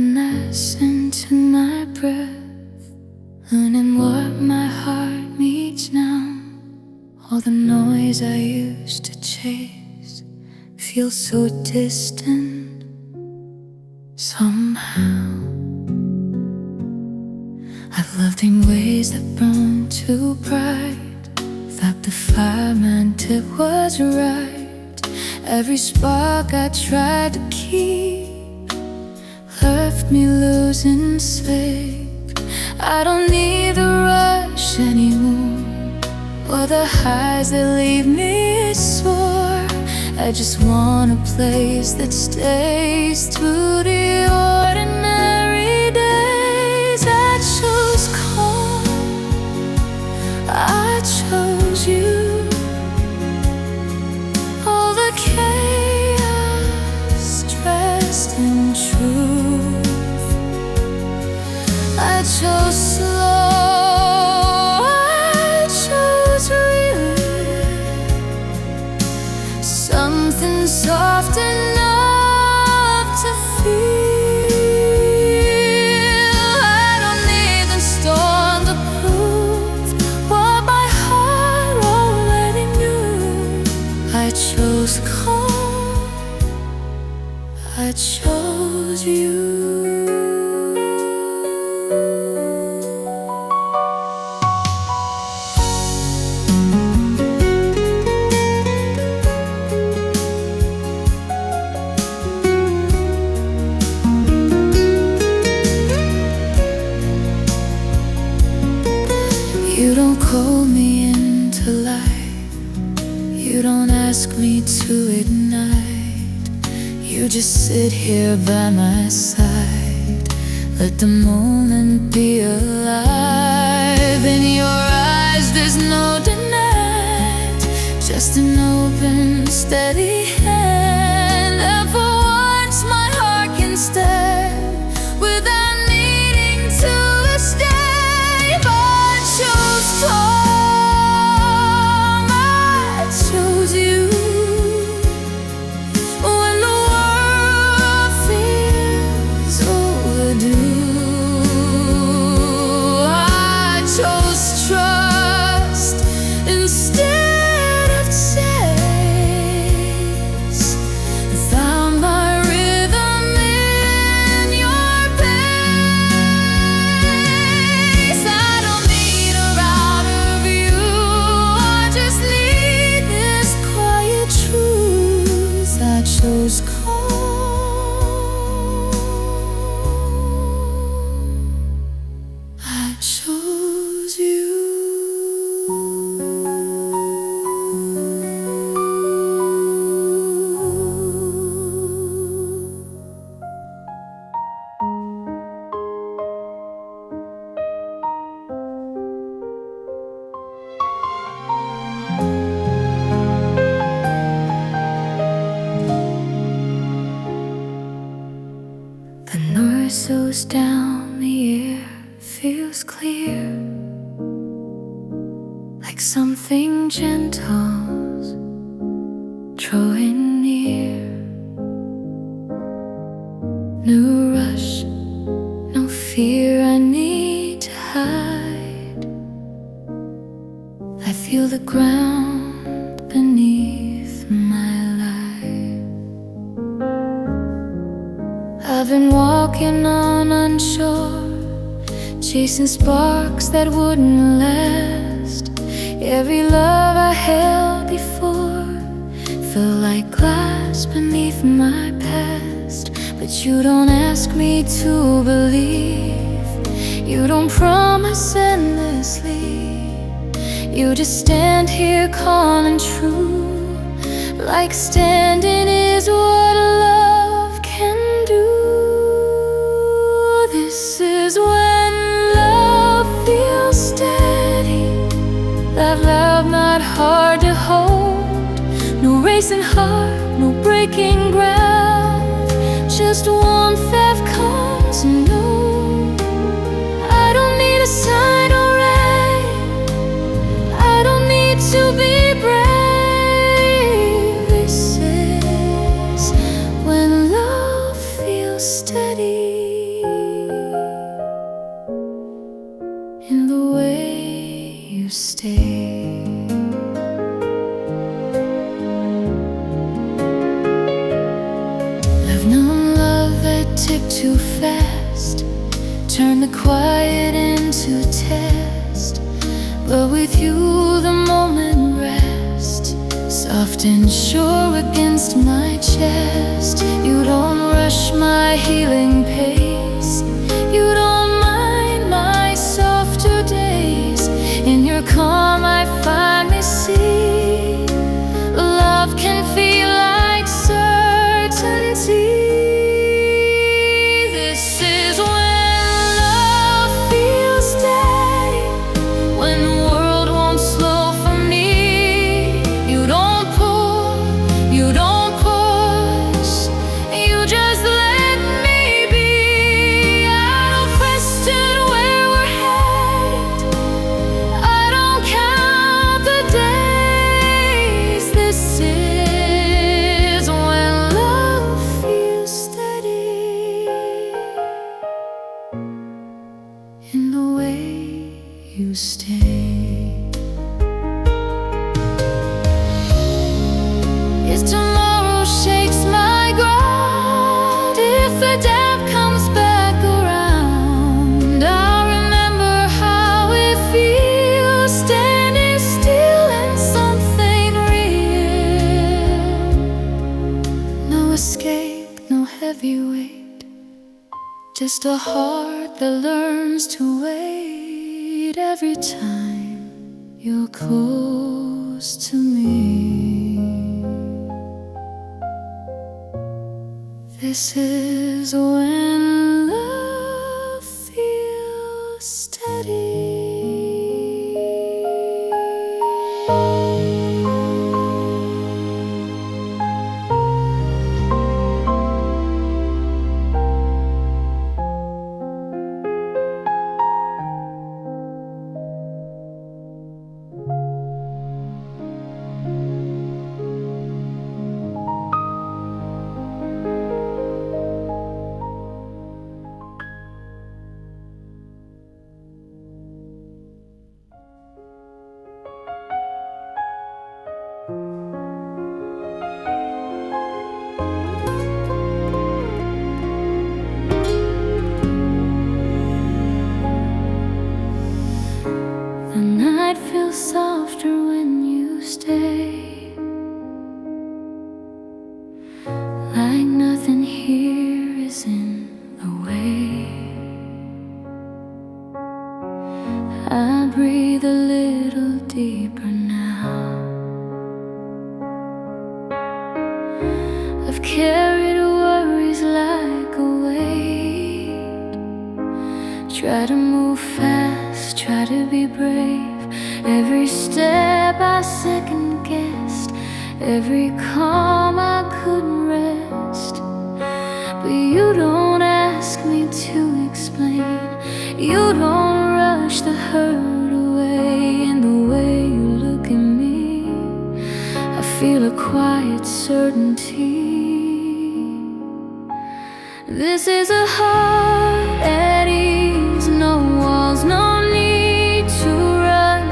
openness into my breath, learning what my heart needs now. All the noise I used to chase feels so distant somehow. I've loved in ways that burn too bright, thought the fire meant it was right. Every spark I tried to keep left me losing sleep. I don't need the rush anymore, or the highs that leave me sore. I just want a place that stays through the ordinary days. I chose calm, I chose you. All the chaos dressed in truth. I chose slow, I chose real, something soft enough to feel. I don't need the storm to prove what my heart already knew. I chose calm, I chose you. You don't call me into life, you don't ask me to ignite. You just sit here by my side, let the moment be alive. In your eyes there's no denial, just an open, steady hand. And for once my heart can stand without needing to escape. I chose calm, I chose you. When the world feels overdue, I chose trust instead of chase. Found my rhythm in your pace. I don't need a route of you, I just need this quiet truth. I chose calm, I chose you. The north slows down, the air feels clear, like something gentle's drawing near. No rush, no fear I need to hide. I feel the ground beneath my life. I've been walking on unsure, chasing sparks that wouldn't last. Every love I held before felt like glass beneath my past. But you don't ask me to believe, you don't promise endlessly. You just stand here calling true, like standing is what love can do. This is when love feels steady, that love not hard to hold. No racing heart, no breaking ground, just warmth that comes and goes. I don't need a sign or rain, I don't need to be brave. This is when love feels steady. turn the quiet into a test, but with you the moment rests, soft and sure against my chest. You don't rush my healing pace, you don't mind my softer days. In your calm I finally see love can feel like certainty. This is when love feels steady, when the world won't slow for me. You don't pull, you don't push, you just let me be. I don't question where we're headed, I don't count the days. This is when love feels steady, in the way you stay. If tomorrow shakes my ground, if the doubt comes back around, I'll remember how it feels standing still in something real. No escape, no heavy weight, just a heart that learns to wait every time you're close to me. This is when love feels steady. The night feels softer when you stay, like nothing here is in the way. I breathe a little deeper now. I've carried worries like a weight, try to move fast, try to be brave. Every step I second guessed, every calm I couldn't rest. But you don't ask me to explain, you don't rush the hurt away. In the way you look at me, I feel a quiet certainty. This is a heart at ease, no walls, no need to run.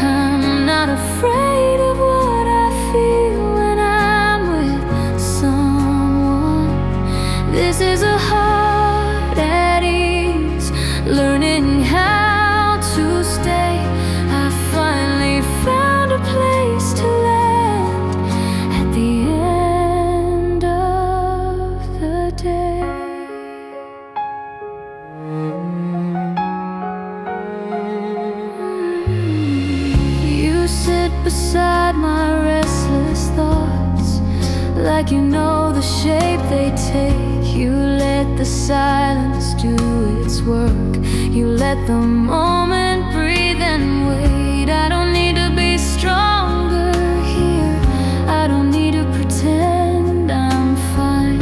I'm not afraid of what I feel when I'm with someone. This is a heart at ease, learning how to stay. I finally found a place to land at the end of the day. You sit beside my restless thoughts, like you know the shape they take. You let the silence do its work, you let the moment breathe and wait. I don't need to be stronger here, I don't need to pretend I'm fine.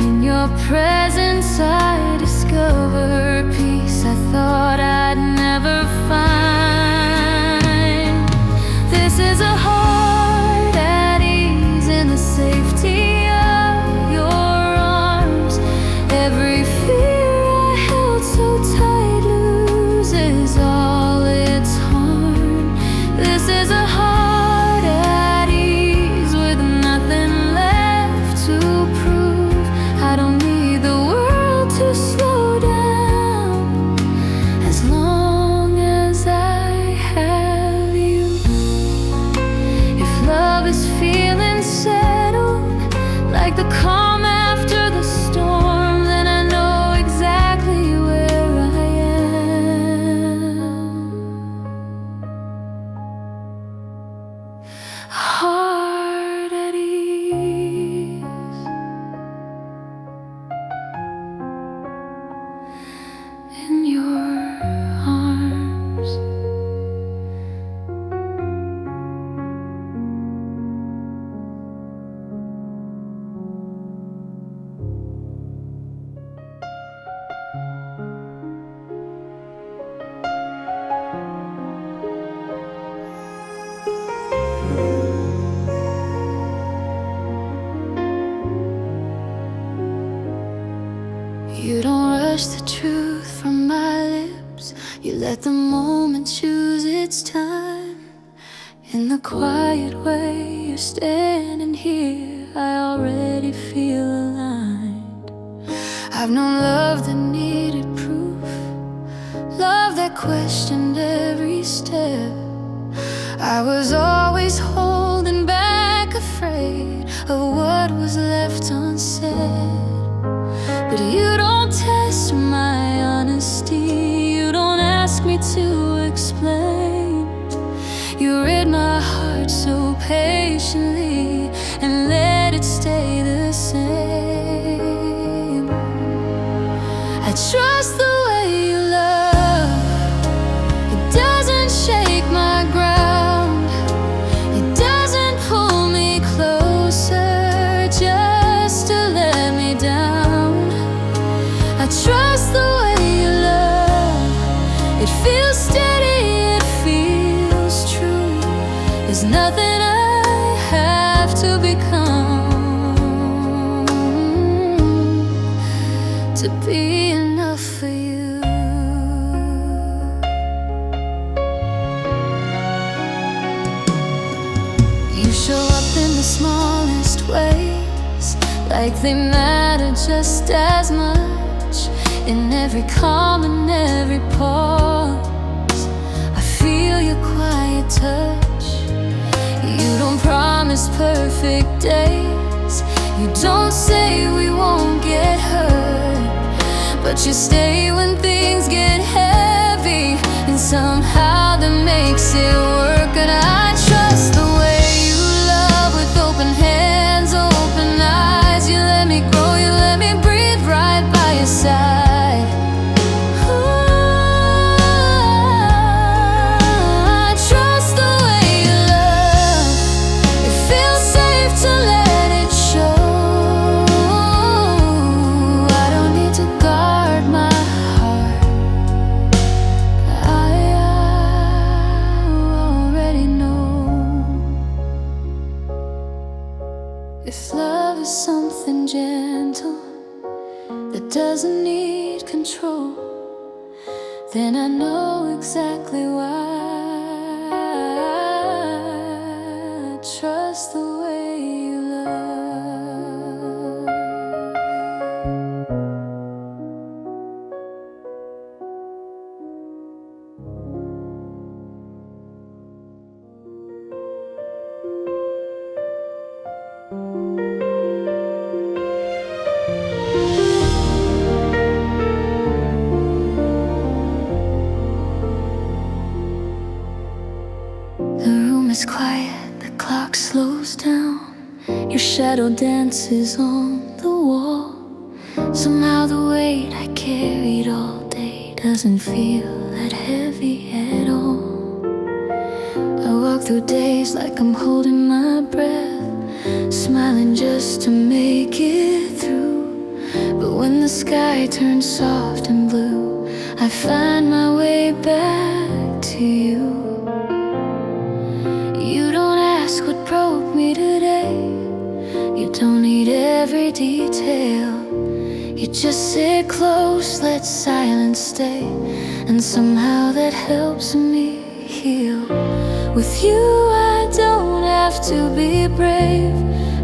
In your presence I discover peace I thought I'd never find. This is a heart at ease in the safety of your arms. Every fear I held so tight, losing rush the truth from my lips. You let the moment choose its time. In the quiet way you're standing here, I already feel aligned. I've known love that needed proof, love that questioned every step. I was always holding back, afraid of what was left unsaid. But you don't test my honesty, you don't ask me to explain. You read my heart so patiently and let it stay the same. I trust the way you love, it doesn't shake my ground, it doesn't pull me closer just to let me down. I trust the way you love, it feels steady, it feels true. There's nothing I have to become to be enough for you. You show up in the smallest ways, like they matter just as much. In every calm and every pause, I feel your quiet touch. You don't promise perfect days, you don't say we won't get hurt, but you stay when things get heavy, and somehow that makes it work. And I trust the way you love, with open hands, open eyes. You let me grow, you let me breathe right by your side. If love is something gentle that doesn't need control, then I know exactly why. I trust the way you love. The room is quiet, the clock slows down. Your shadow dances on the wall. Somehow the weight I carried all day doesn't feel that heavy at all. I walk through days like I'm holding my breath, smiling just to make it through. But when the sky turns soft and blue, I find my way back to you. You don't ask what broke me today, you don't need every detail. You just sit close, let silence stay, and somehow that helps me heal. With you I don't have to be brave,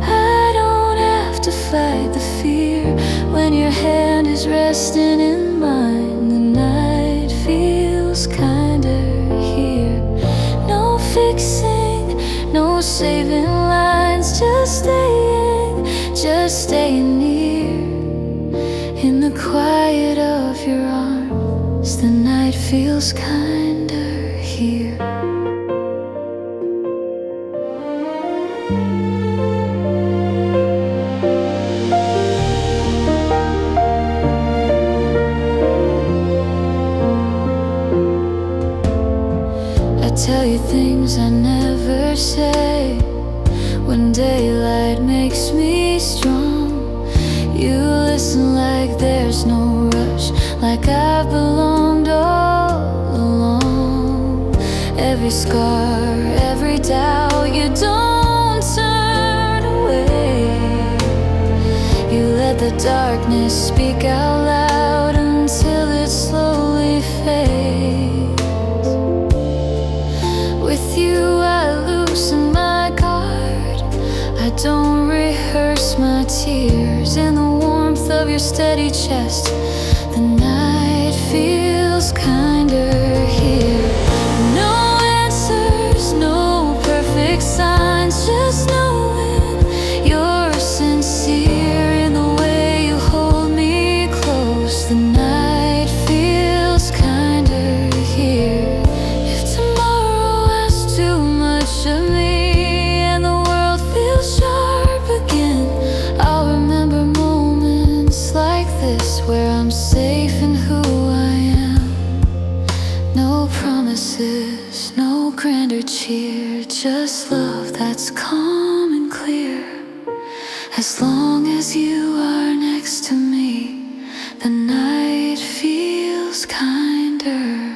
I don't have to fight the fear. When your hand is resting in mine, the night feels kinder here. No fixing, no saving lines, just staying near. In the quiet of your arms, the night feels kinder here. I tell you things I never say, when daylight makes me strong. You listen like there's no rush, like I've belonged all along. Every scar, every doubt, you don't turn away. You let the darkness speak out loud. chest. The night feels kinder here. No answers, no perfect signs, just knowing you're sincere in the way you hold me close. The night feels kinder here. If tomorrow asks too much of me and the world feels sharp again, I'll remember moments like this where I'm safe in who I am. No promises, no grander cheer, just love that's calm and clear. As long as you are next to me, the night feels kinder.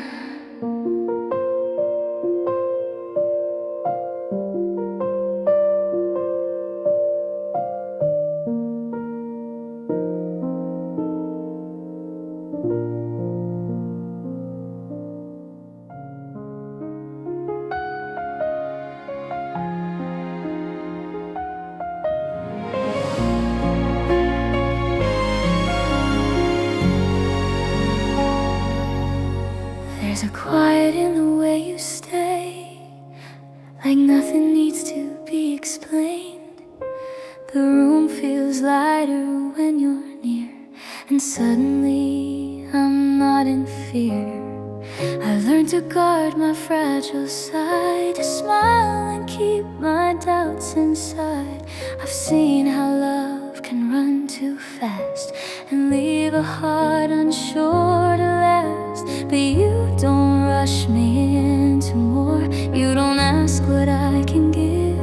There's a quiet in the way you stay, like nothing needs to be explained. The room feels lighter when you're near, and suddenly I'm not in fear. I've learned to guard my fragile side, to smile and keep my doubts inside. I've seen how love can run too fast and leave a heart unsure to last. But you don't rush me into more, you don't ask what I can give.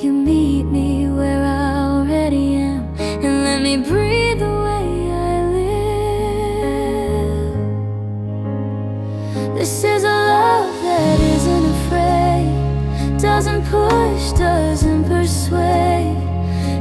You meet me where I already am and let me breathe the way I live. This is a love that isn't afraid, doesn't push, doesn't persuade.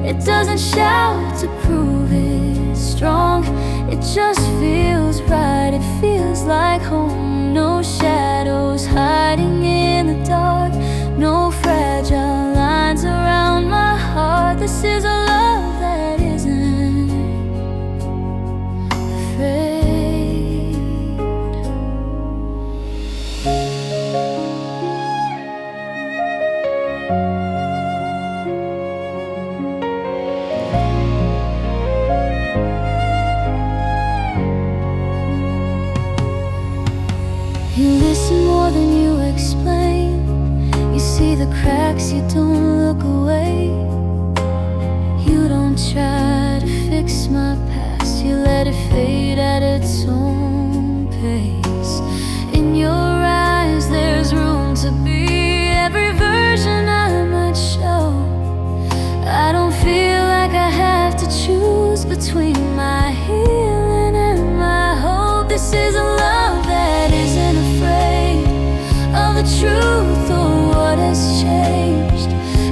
It doesn't shout to prove it's strong, it just feels right, it feels like home. No shadows hiding in the dark, no fragile lines around my heart. This is a love that isn't afraid. You listen more than you explain, you see the cracks, you don't look away. You don't try to fix my past, you let it fade at its own pace. In your eyes there's room to be every version I might show. I don't feel like I have to choose between my healing and my hope. This is a love that isn't afraid of the truth or what has changed.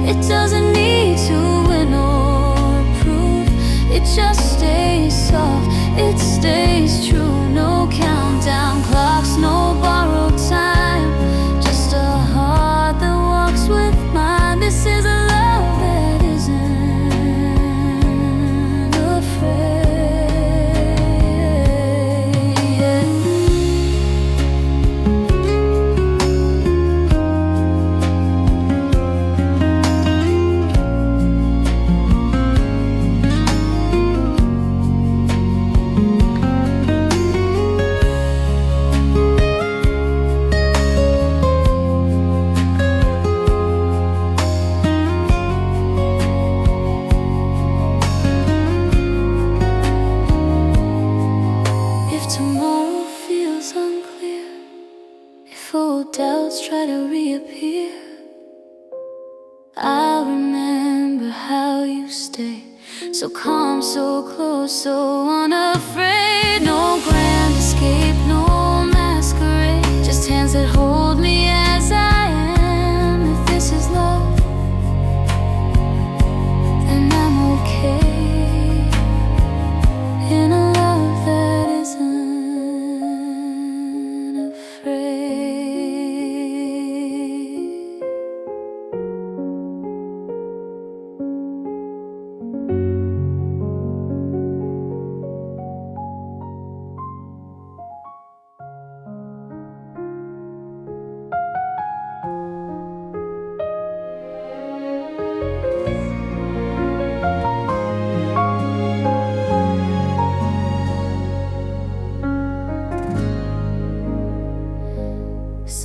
It doesn't need to win or prove, it just stays soft, it stays true. No countdown clocks, no borrowed time, just a heart that walks with mine. This is a love that isn't afraid. If tomorrow feels unclear, if old doubts try to reappear, I'll remember how you stay, so calm, so close, so unafraid. No grand escape, no masquerade, just hands that hold me as I am. If this is love, then I'm okay in a love that isn't afraid.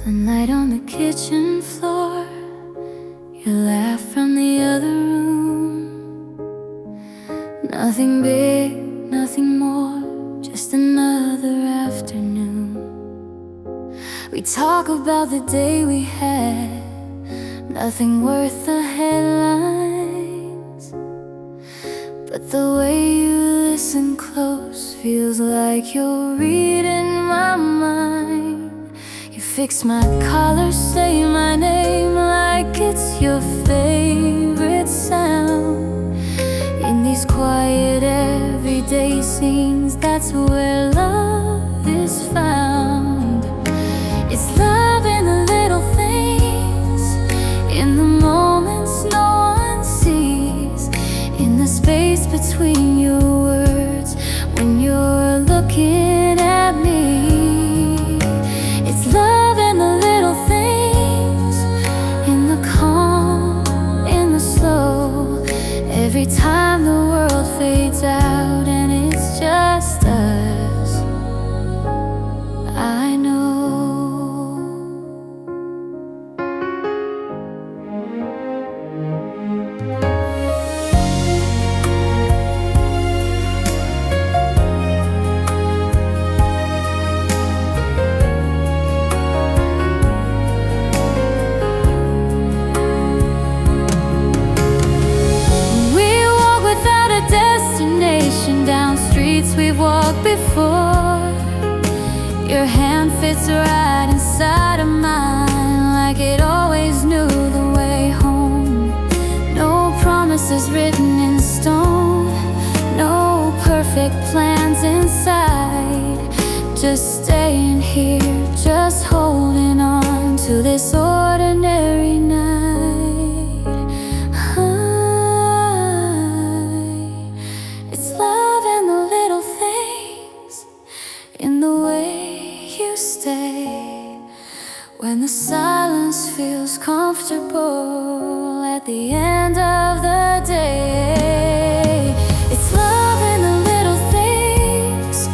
Sunlight on the kitchen floor, your laugh from the other room. Nothing big, nothing more, just another afternoon. We talk about the day we had, nothing worth the headlines, but the way you listen close feels like you're reading my mind. You fix my collar, say my name like it's your favorite sound. In these quiet everyday scenes, that's where love is found. It's love in the little things, in the moments no one sees, in the space between your words when you're looking at me. It's love in the little things, in the calm, in the slow. Every time the world fades out and it's just us, I know. Down streets we've walked before, your hand fits right inside of mine, like it always knew the way home. No promises written in stone, no perfect plans inside. Just staying here, just holding on to this ordinary night. In the way you stay, when the silence feels comfortable at the end of the day. It's love in the little things,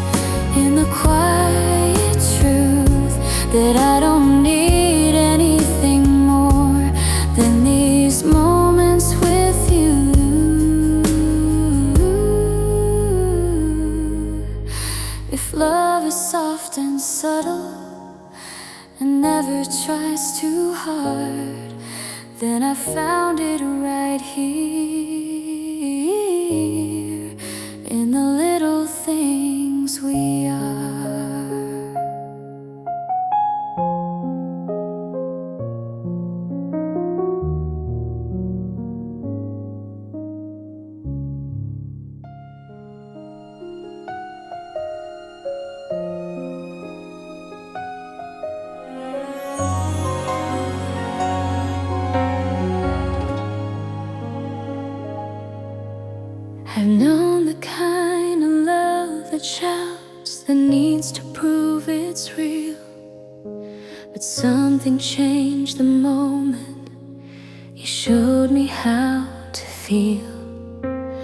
in the quiet truth, that I don't need anything more than these moments with you. If love is soft and subtle and never tries too hard, then I found it right here, in the little things we are. I've known the kind of love that shouts, that needs to prove it's real. But something changed the moment you showed me how to feel.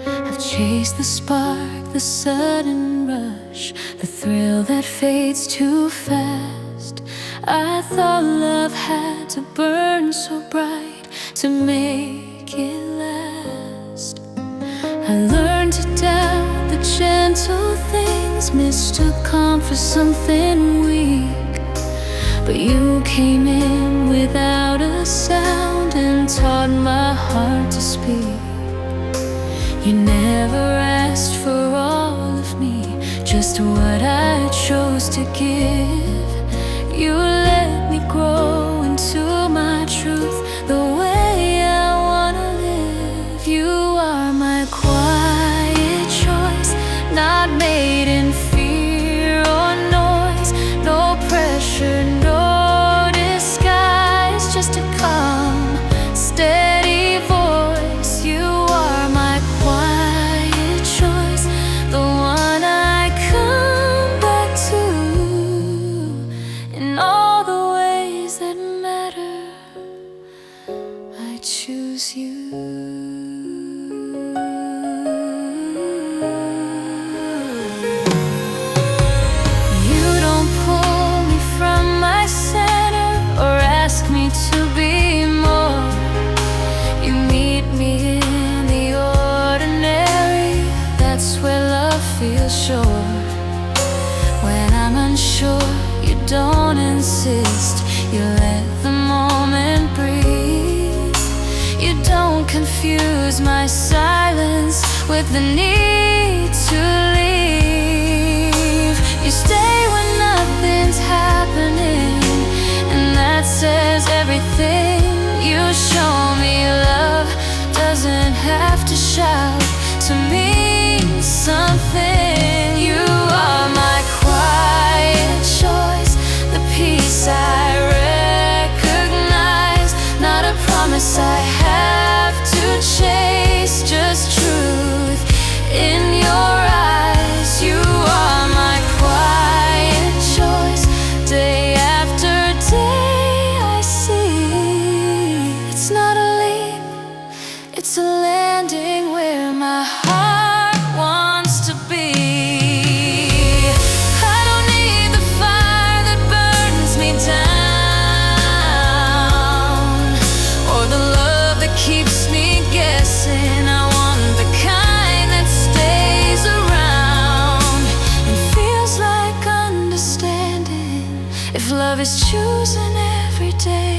I've chased the spark, the sudden rush, the thrill that fades too fast. I thought love had to burn so bright to make it last. I learned to doubt the gentle things, mistook calm for something weak. But you came in without a sound and taught my heart to speak. You never asked for all of me, just what I chose to give. You let me grow into my truth, the way I wanna live. You are my quiet choice, not made in fear or noise. No pressure, no disguise, just a calm, steady voice. You are my quiet choice, the one I come back to, in all the ways that matter. confuse my silence with the need to leave. You stay when nothing's happening, and that says everything. You show me love doesn't have to shout to mean something. You are my quiet choice, the peace I recognize, not a promise I have to chase, just truth in your eyes. You are my quiet choice, day after day I see. It's not a leap, it's a landing where my heart wants to be. I don't need the fire that burns me down, or the love that keeps me guessing. I want the kind that stays around and feels like understanding. If love is chosen every day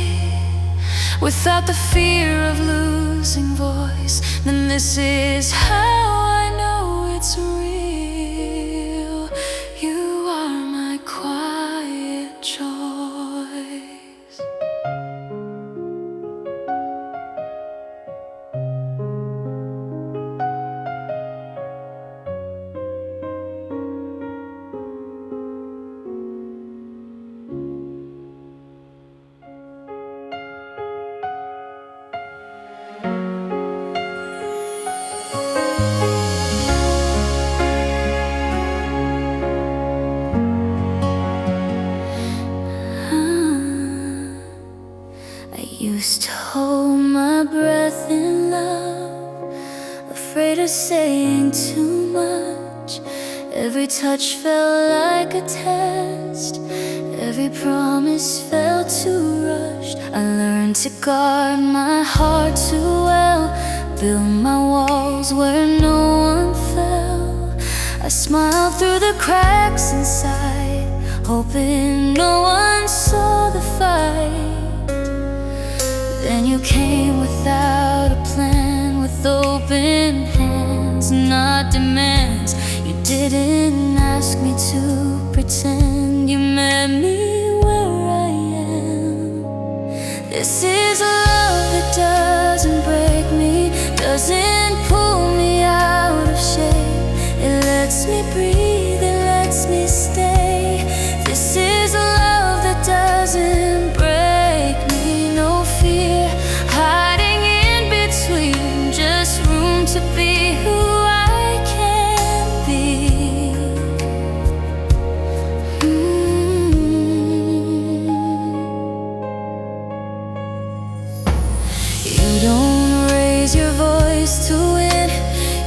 without the fear of losing voice, then this is how I know it's real. You are my quiet choice. I used to hold my breath in love, afraid of saying too much. Every touch felt like a test, every promise felt too rushed. I learned to guard my heart too well, build my walls where no one fell. I smiled through the cracks inside, hoping no one saw the fight. Then you came without a plan, with open hands, not demands. You didn't ask me to pretend, you met me where I am. This is a love that doesn't break me, doesn't pull me out of shape. It lets me breathe, it lets me stay. This is a love that doesn't break me, no fear hiding in between, just room to be who I can be. You don't raise your voice to win,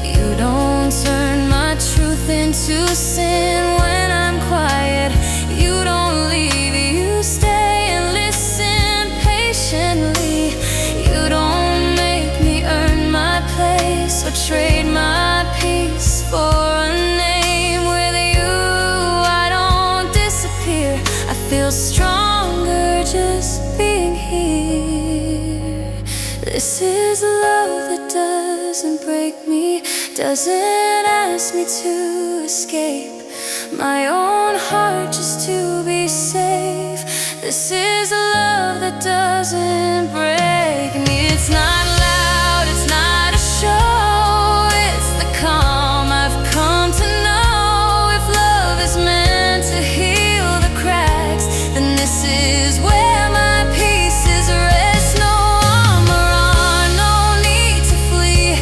you don't turn my truth into sin. When I'm quiet, you don't leave, you stay and listen patiently. You don't make me earn my place or trade my peace for a name. With you I don't disappear, I feel stronger just being here. This is a love that doesn't break me, doesn't ask me to escape my own heart just to be safe. This is a love that doesn't break me. It's not loud, it's not a show, it's the calm I've come to know. If love is meant to heal the cracks, then this is where my pieces rest. No armor on, no need to flee,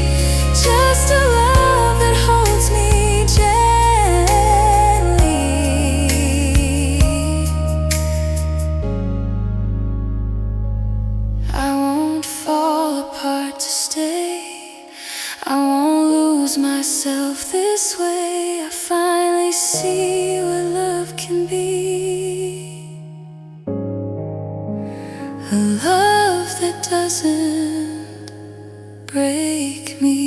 just a love that holds me gently. I won't fall apart to stay, I won't lose myself this way. I finally see what love can be, a love that doesn't break me.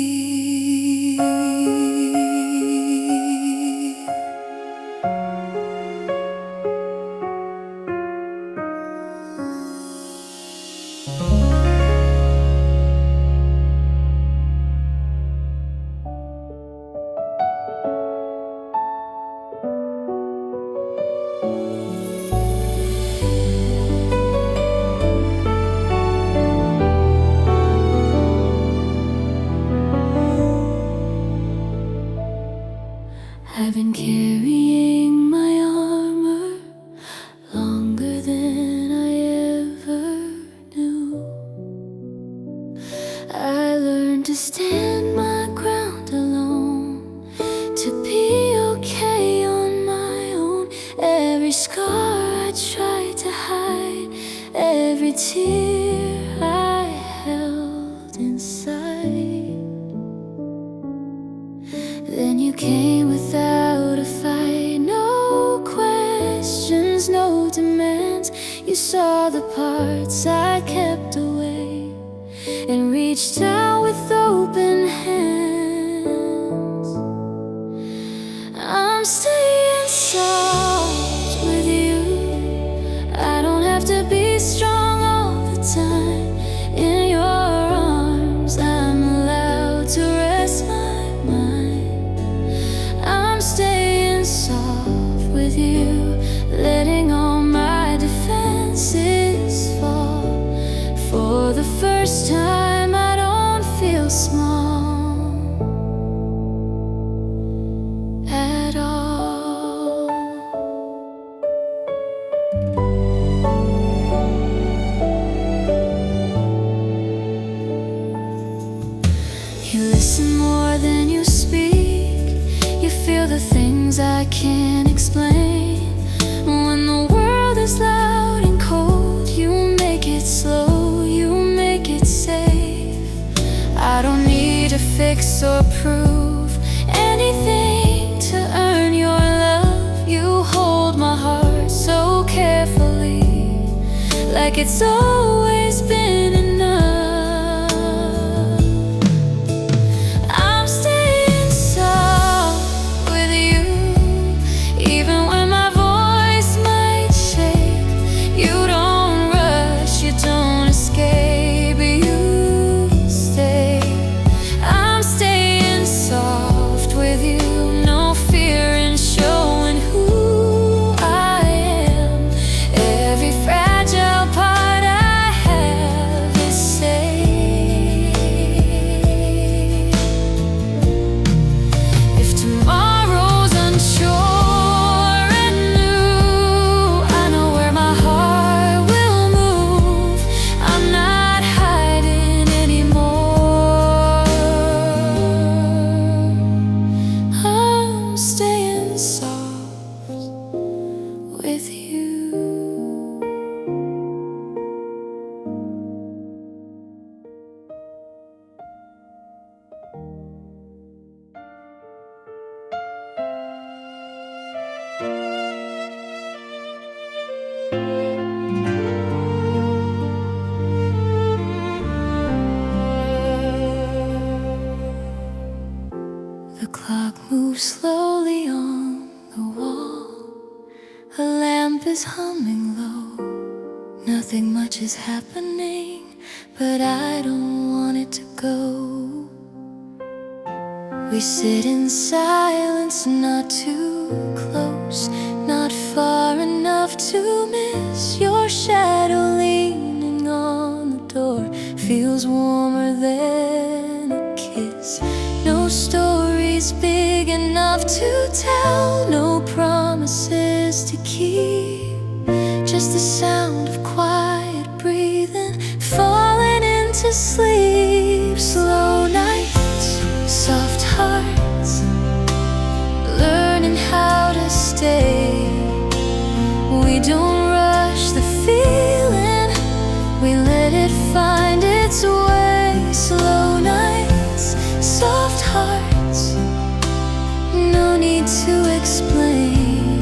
Every scar I tried to hide, every tear I held inside. Then you came without a fight, no questions, no demands. You saw the parts I kept away and reached out with open hands. I'm staying soft with you. I don't have to be strong all the time. In your arms I'm allowed to rest my mind. I'm staying soft with you, letting all my defenses fall. For the first time I don't feel small at all. You listen more than you speak. You feel the things I can't explain. When the world is loud and cold, you make it slow, you make it safe. I don't need to fix or prove anything to earn your love. You hold my heart so carefully, like it's always been enough. I'm staying soft with you, even when my voice might shake. You don't rush, you don't escape, you stay. I'm staying soft with you, no fear in showing who I am. Every fragile part I have is safe. If tomorrow's unsure and new, I know where my heart will move. I'm not hiding anymore. I'm staying soft with you. The clock moves slowly on the wall. A lamp is humming low. Nothing much is happening, but I don't want it to go. We sit in silence, not too close, not far enough to miss your shadow leaning on the door. Feels warmer than a kiss. No stories big enough to tell, no promises to keep. Just the sound of quiet breathing, falling into sleep. Slow nights, soft hearts, learning how to stay. We don't rush the feeling, we let it find its way. Slow nights, soft hearts, no need to explain.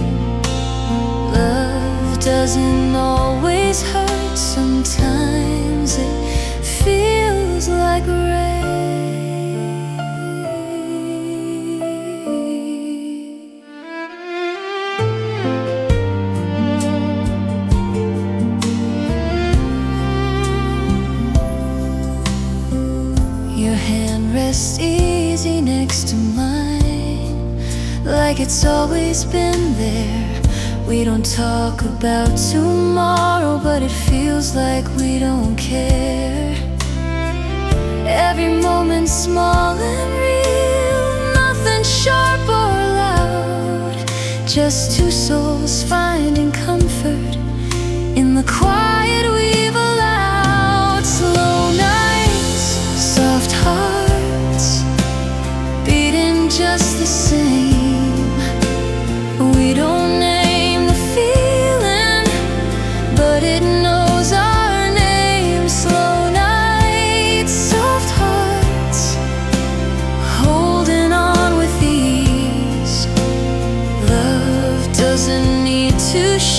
Love doesn't always hurt, sometimes it feels like rain. Your hand rests easy next to mine, like it's always been there. We don't talk about tomorrow, but it feels like we don't care. Every moment small and real, nothing sharp or loud, just two souls finding comfort in the quiet we've allowed. Slow nights, soft hearts, beating just the same. We don't name the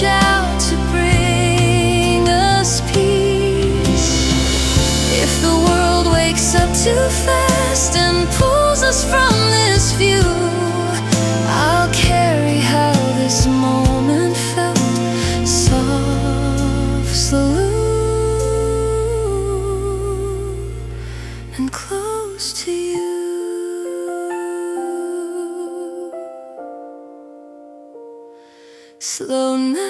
out to bring us peace. If the world wakes up too fast and pulls us from this view, I'll carry how this moment felt, soft, slow, and close to you. Slow nights,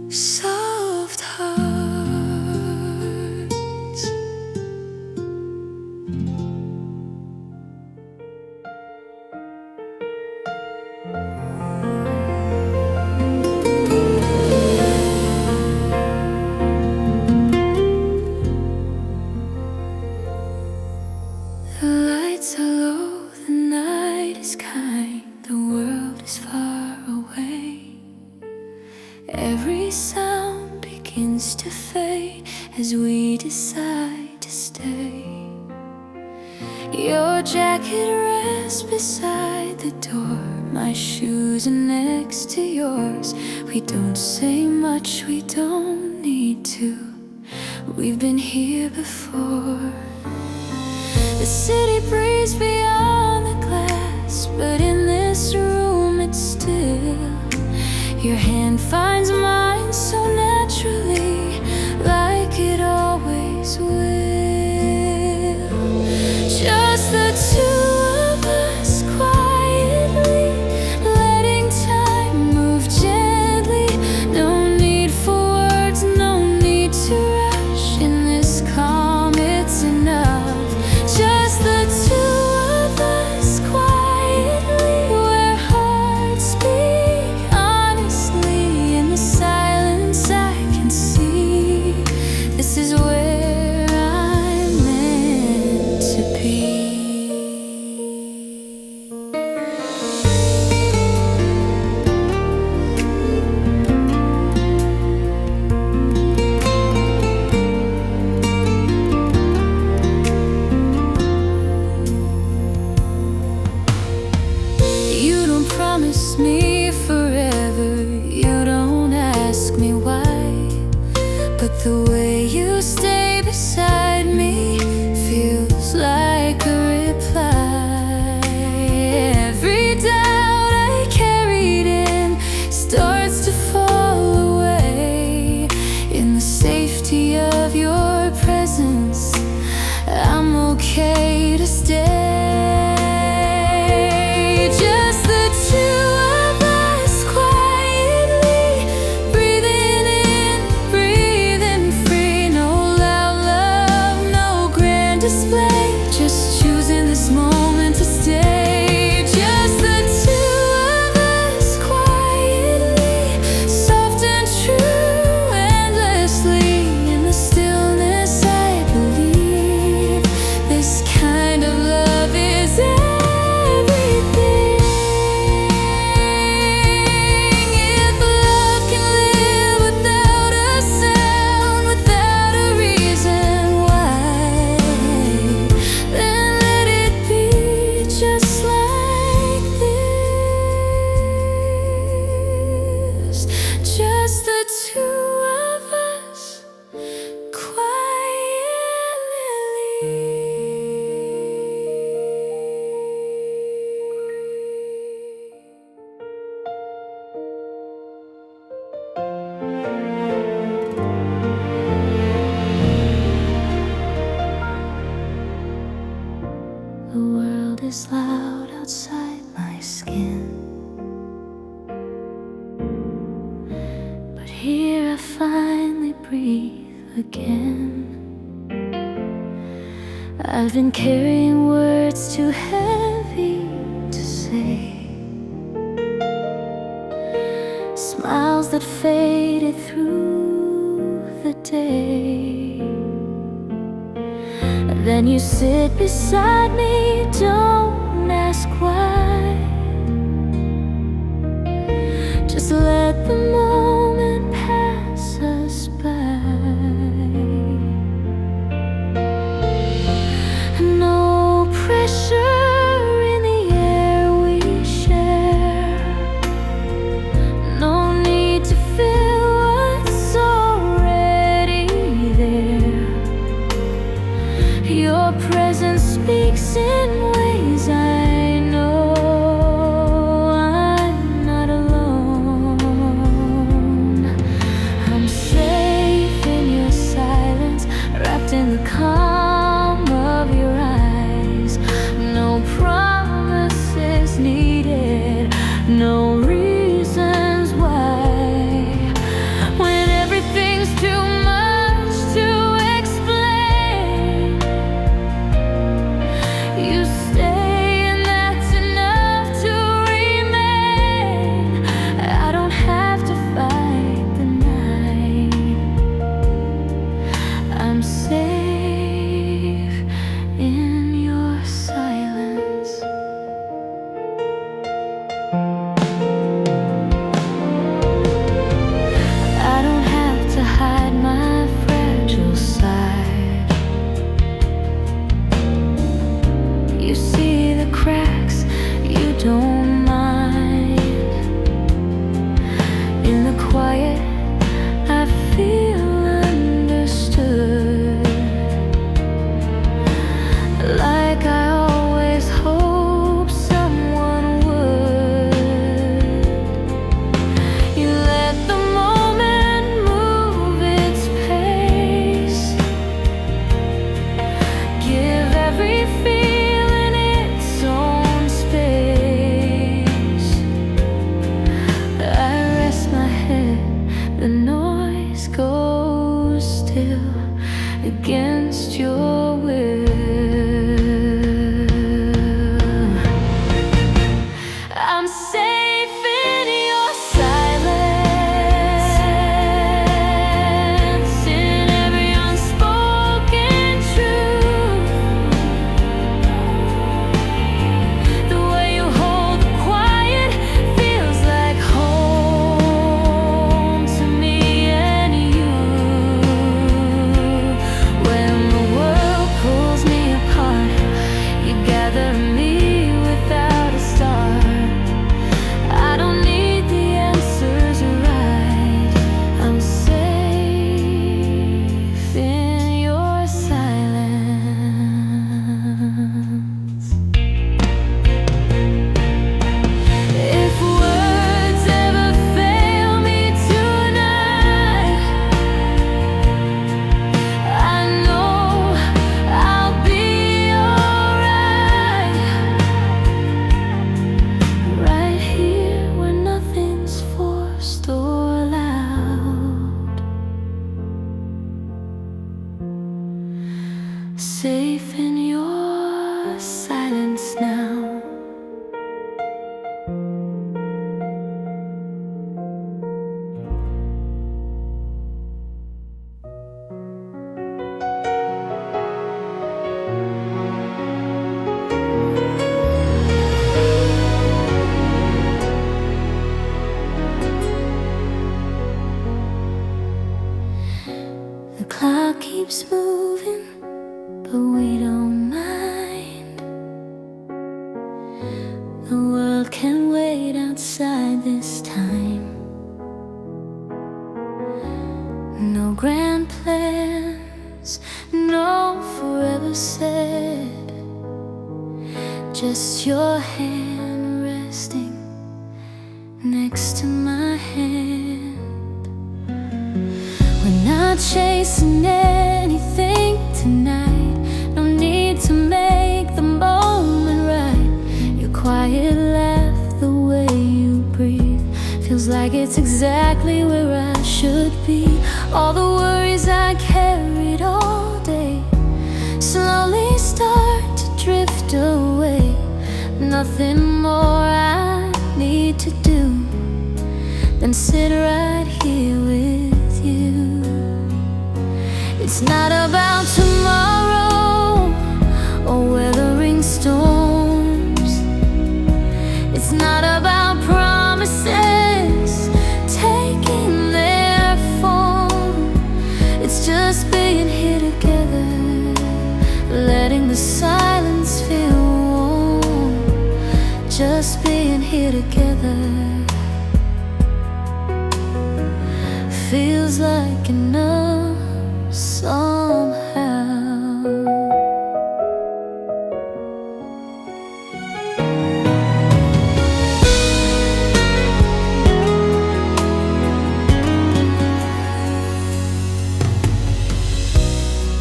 soft hearts. The lights are low, the night is kind, the world is far away. Every sound begins to fade as we decide to stay. Your jacket rests beside the door, my shoes are next to yours. We don't say much, we don't need to, we've been here before. The city breathes beyond the glass, but in this room it's still. Your hand finds mine so naturally, like it always will. Just the two of us quietly, letting time move gently. No need for words, no need to rush. In this calm it's enough. Just the two of us quietly, where hearts speak honestly. In the silence I can see, this is where I'm meant to be. You don't promise me forever, you don't ask me why, but the way you stay beside me feels like a reply. Every doubt I carried in starts to fall away. In the safety of your presence, I'm okay to stay. Just the two of us quietly, breathing in, breathing free. No loud love, no grand display, just choosing this moment to stay. Just the two of us quietly, soft and true, endlessly. In the stillness I believe, this kind of love is everything. If love can live without a sound, without a reason why, then let it be just like this. Just the two of us The world is loud outside my skin, but here I finally breathe again. I've been carrying words too heavy to say, smiles that faded through the day. Then you sit beside me, don't ask why. Just let the moment pass us by. No pressure in the cracks, you don't mind. In the quiet, I feel understood, like I always hope someone would. You let the moment move its pace, give every feeling its own space. I rest my head, the noise goes still against your will. I'm safe in your silence, in every unspoken truth. The way you hold the quiet feels like home to me and you. When the world pulls me apart, you gather me without a start. I don't need the answers right. I'm safe in your silence. If words ever fail me tonight, I know I'll be alright. Right here where nothing's forced or loud. Safe in your silence now. The clock keeps moving, but we don't mind. The world can wait outside this time. No grand plans, no forever said. Just your hand resting next to my hand. We're not chasing anything tonight. No need to make the moment right. Your quiet laugh, the way you breathe, feels like it's exactly where I should be. All the worries I carried all day slowly start to drift away. Nothing more I need to do than sit right here with you. It's not about tomorrow or weathering storms. It's not about promises taking their form. It's just being here together, letting the silence feel warm. Just being here together feels like enough somehow.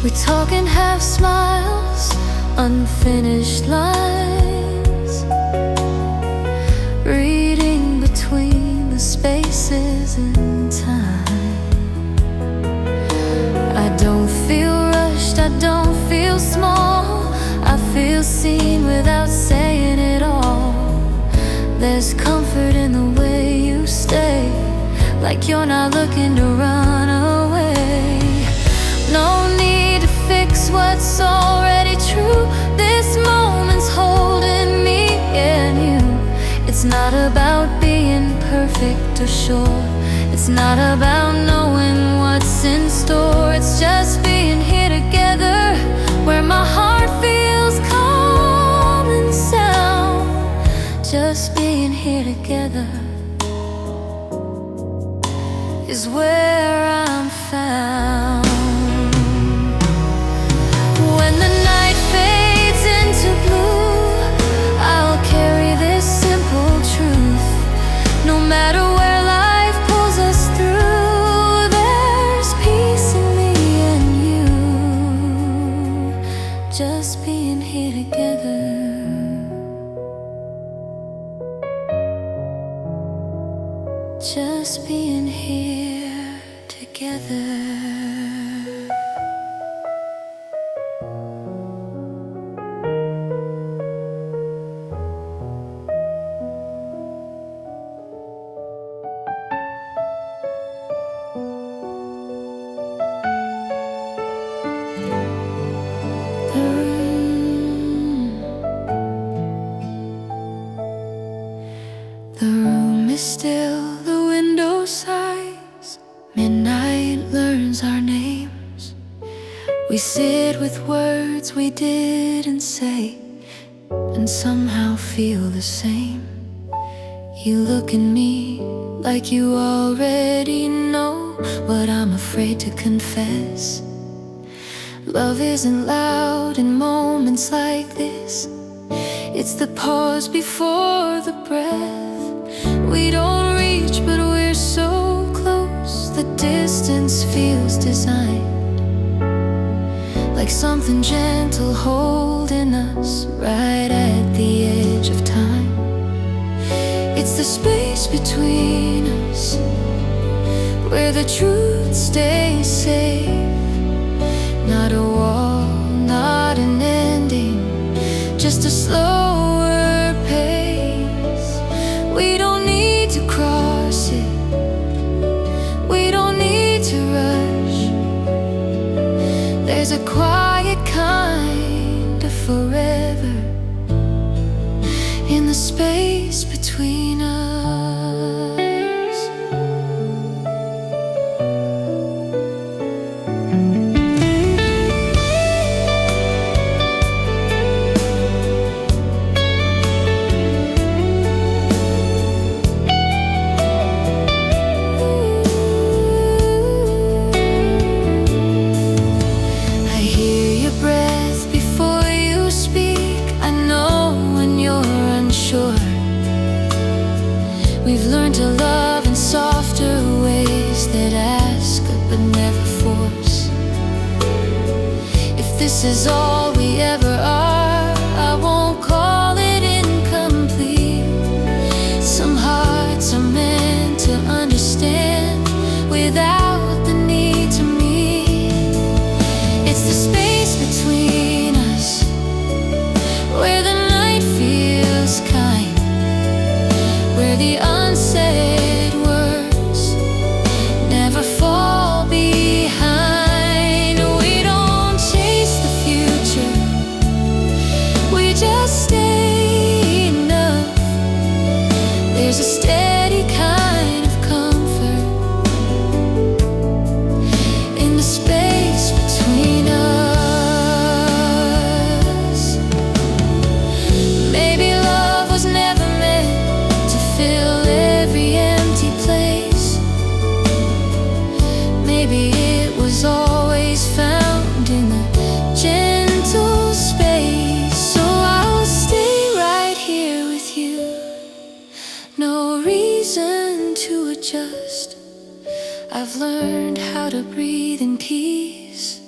We're talking half smiles, unfinished lines, reading between the spaces in time. I don't feel rushed, I don't feel small. I feel seen without saying it all. There's comfort in the way you stay, like you're not looking to run away. No need to fix what's already true. This moment's holding me and you. It's not about being perfect or sure. It's not about knowing what's in store. It's just being here together, where my heart feels calm and sound. here together is where I'm found. When the night fades into blue, I'll carry this simple truth. No matter where life pulls us through, there's peace in me and you, just being here together. Just being here together. The room is still, the window sighs. Midnight learns our names. We sit with words we didn't say, and somehow feel the same. You look at me like you already know what I'm afraid to confess. Love isn't loud in moments like this. It's the pause before the breath. We don't reach, but we're so close. The distance feels designed, like something gentle holding us right at the edge of time. It's the space between us where the truth stays safe. Not a wall, not an ending, just a slower pace. We don't need to cross it, we don't need to rush. There's a quiet kind of forever in the space between us. We've learned to love in softer ways that ask but never force. If this is all we ever are, I won't call it incomplete. Some hearts are meant to understand without the need to meet. It's the space between us where the night feels kind, where the unsaid words never fall behind. We don't chase the future, we just stay enough. There's a steady kind of comfort in the space between us. Maybe love was never meant to fill every empty place. Maybe it was always found in a gentle space. So I'll stay right here with you. No reason to adjust. I've learned how to breathe in peace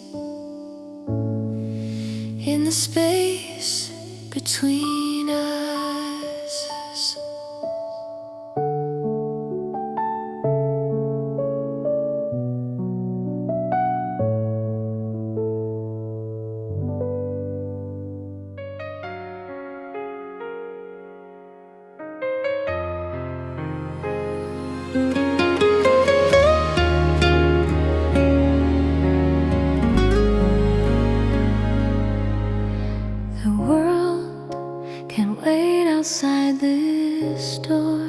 in the space between us. The world can wait outside this door.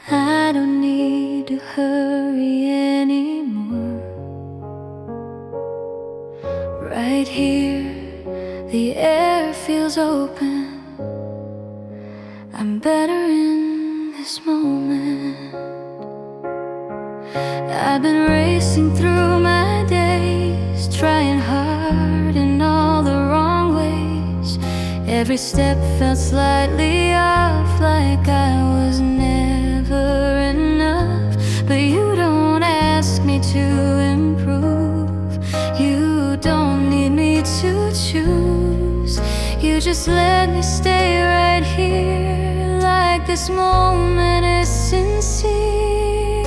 I don't need to hurry anymore. Right here, the air feels open. I'm better in this moment. I've been racing through my days, trying hard in all the wrong ways. Every step felt slightly off, like I was never enough. But you don't ask me to improve, you don't need me to choose. You just let me stay right here, like this moment is sincere.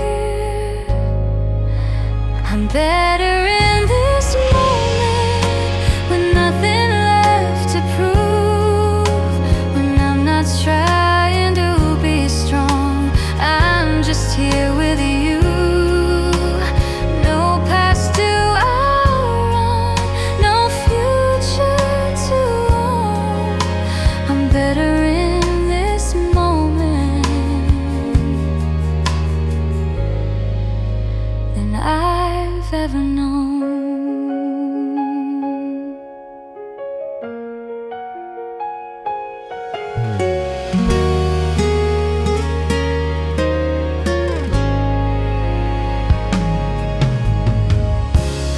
I'm better in this moment, with nothing left to prove. When I'm not trying to be strong, I'm just here with you. No past to outrun, no future to own. I'm better in this moment than I've ever known.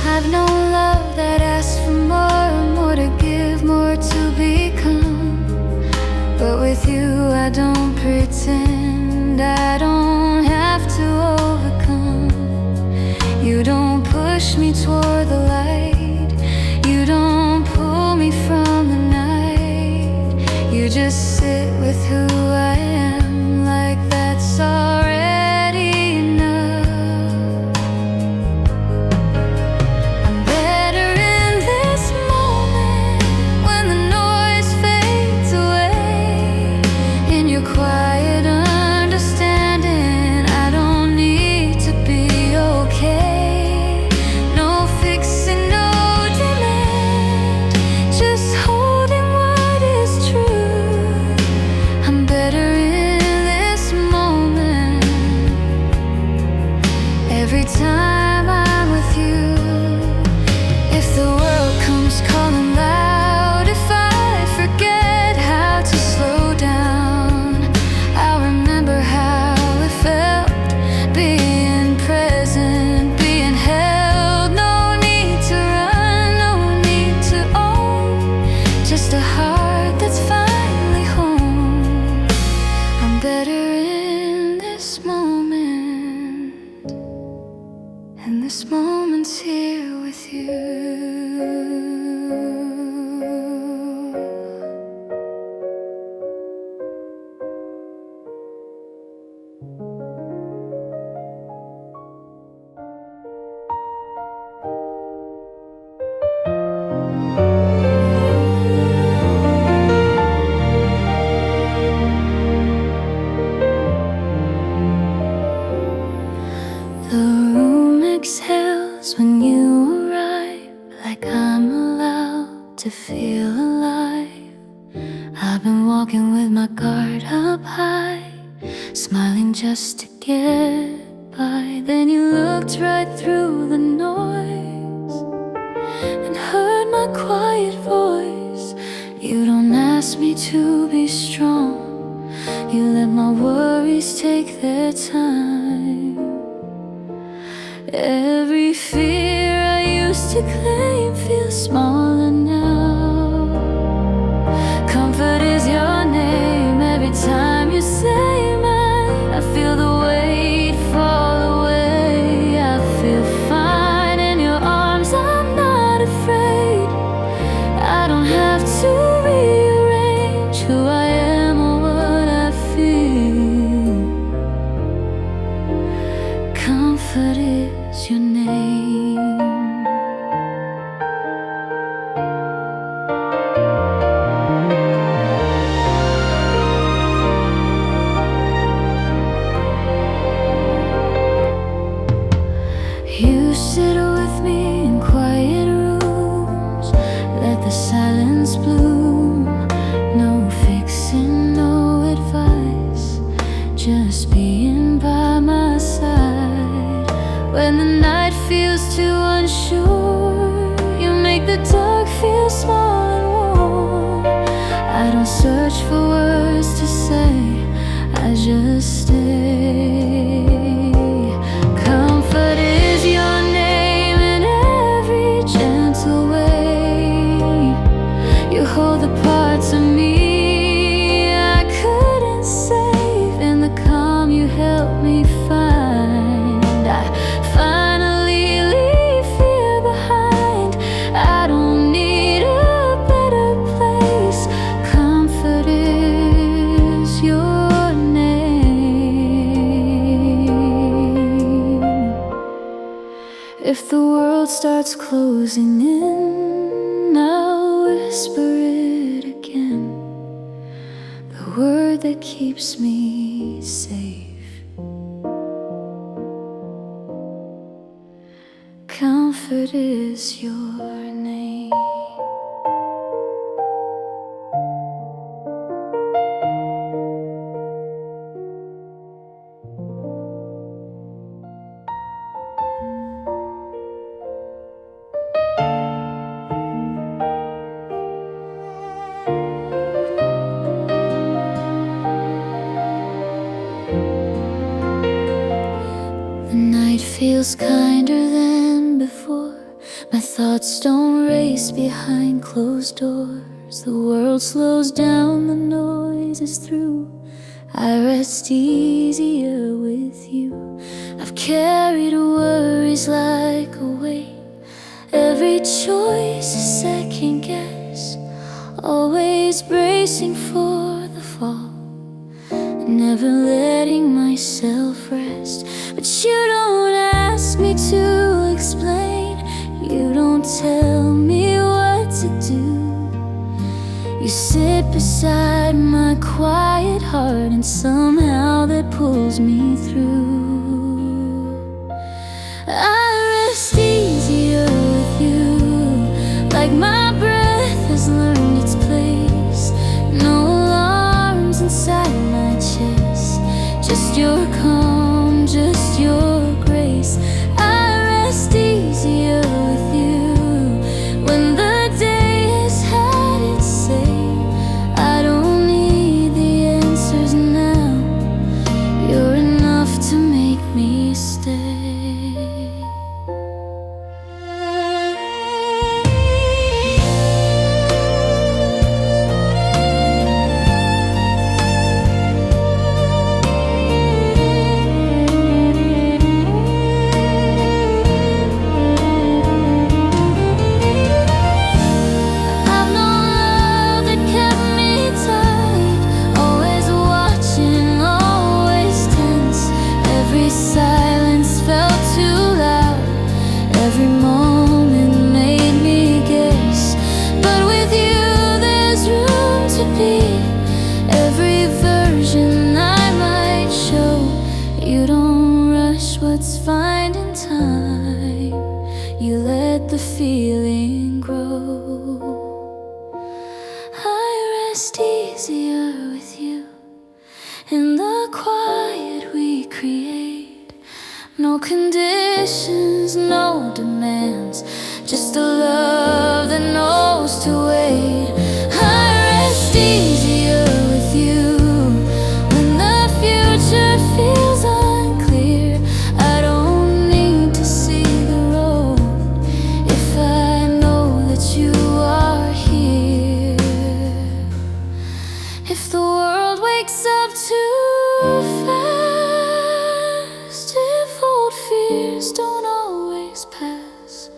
I've known love that asks for more to give, more to become. But with you I don't pretend, I don't have to overcome. You don't push me toward the light, you don't pull me from the night. You just sit with who I am, like that's already enough. I'm better in this moment, when the noise fades away. In your quiet understanding, I don't need to be okay. No fixing, no demand, just holding what is true. I'm better in this moment, every time I'm with you. If the world comes calling loud, if I forget how to slow down, I'll remember how it felt being present, being held. No need to run, no need to own, just a heart that's finally home. I'm better in this moment, and this moment's here with you. The room exhales when you arrive, like I'm allowed to feel alive. I've been walking with my guard up high, smiling just to get by. Then you looked right through the noise and heard my quiet voice. You don't ask me to be strong, you let my worries take their time. Every fear I used to claim feels smaller now. Comfort is your name, every time you say mine, I feel the weight fall away. I feel fine in your arms, I'm not afraid. I don't have to rearrange who I am or what I feel. Comfort is your name. You sit with me in quiet rooms, let the silence bloom. No fixing, no advice, just being by my side. When the night feels too unsure, you make the dark feel small and warm. I don't search for words to say, starts closing in, I'll whisper it again, the word that keeps me safe. Comfort is your name. The night feels kinder than before. My thoughts don't race behind closed doors. The world slows down, the noise is through. I rest easier with you. I've carried worries like a weight. Every choice a second guess, always bracing for the fall, never letting myself rest. But you don't ask me to explain, you don't tell me what to do. You sit beside my quiet heart, and somehow that pulls me through. I rest easier with you, like my breath has learned its place. No alarms inside my chest, just your calm, just your grace. I rest easier with you when the day has had its say. I don't need the answers now, you're enough to make me stay. What's finding time, you let the feeling grow. I rest easier with you in the quiet we create. No conditions, no demands, just a love that knows to wait. I rest easier with you when the future feels unclear. I don't need to see the road if I know that you are here. If the world wakes up too fast, if old fears don't always pass,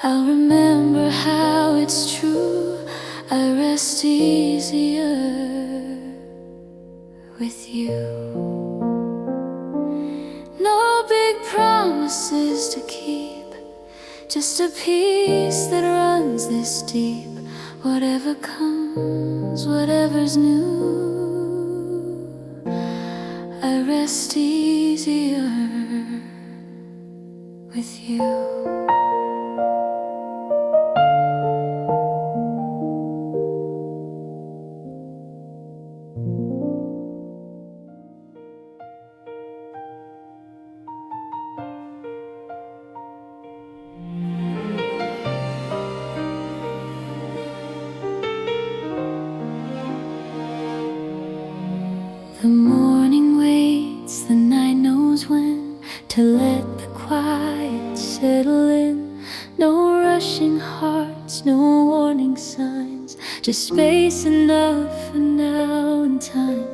I'll remember how it's true. I rest easier with you. No big promises to keep, just a peace that runs this deep. Whatever comes, whatever's new, I rest easier with you. The morning waits, the night knows when to let the quiet settle in. No rushing hearts, no warning signs, just space enough for now and time.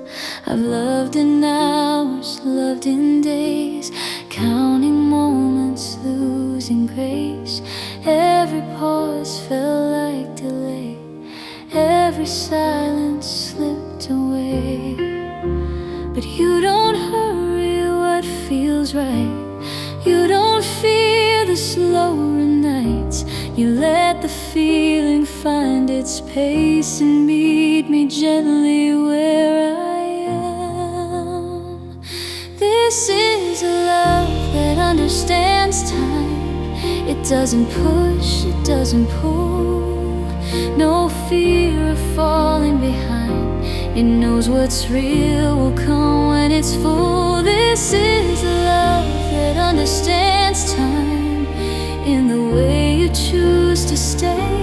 I've loved in hours, loved in days, counting moments, losing grace. Every pause felt like delay, every silence slipped away. But you don't hurry what feels right, you don't fear the slow night. You let the feeling find its pace and meet me gently where I am. This is a love that understands time. It doesn't push, it doesn't pull. No fear of falling behind. It knows what's real will come when it's full. This is a love that understands time in the way you choose to stay.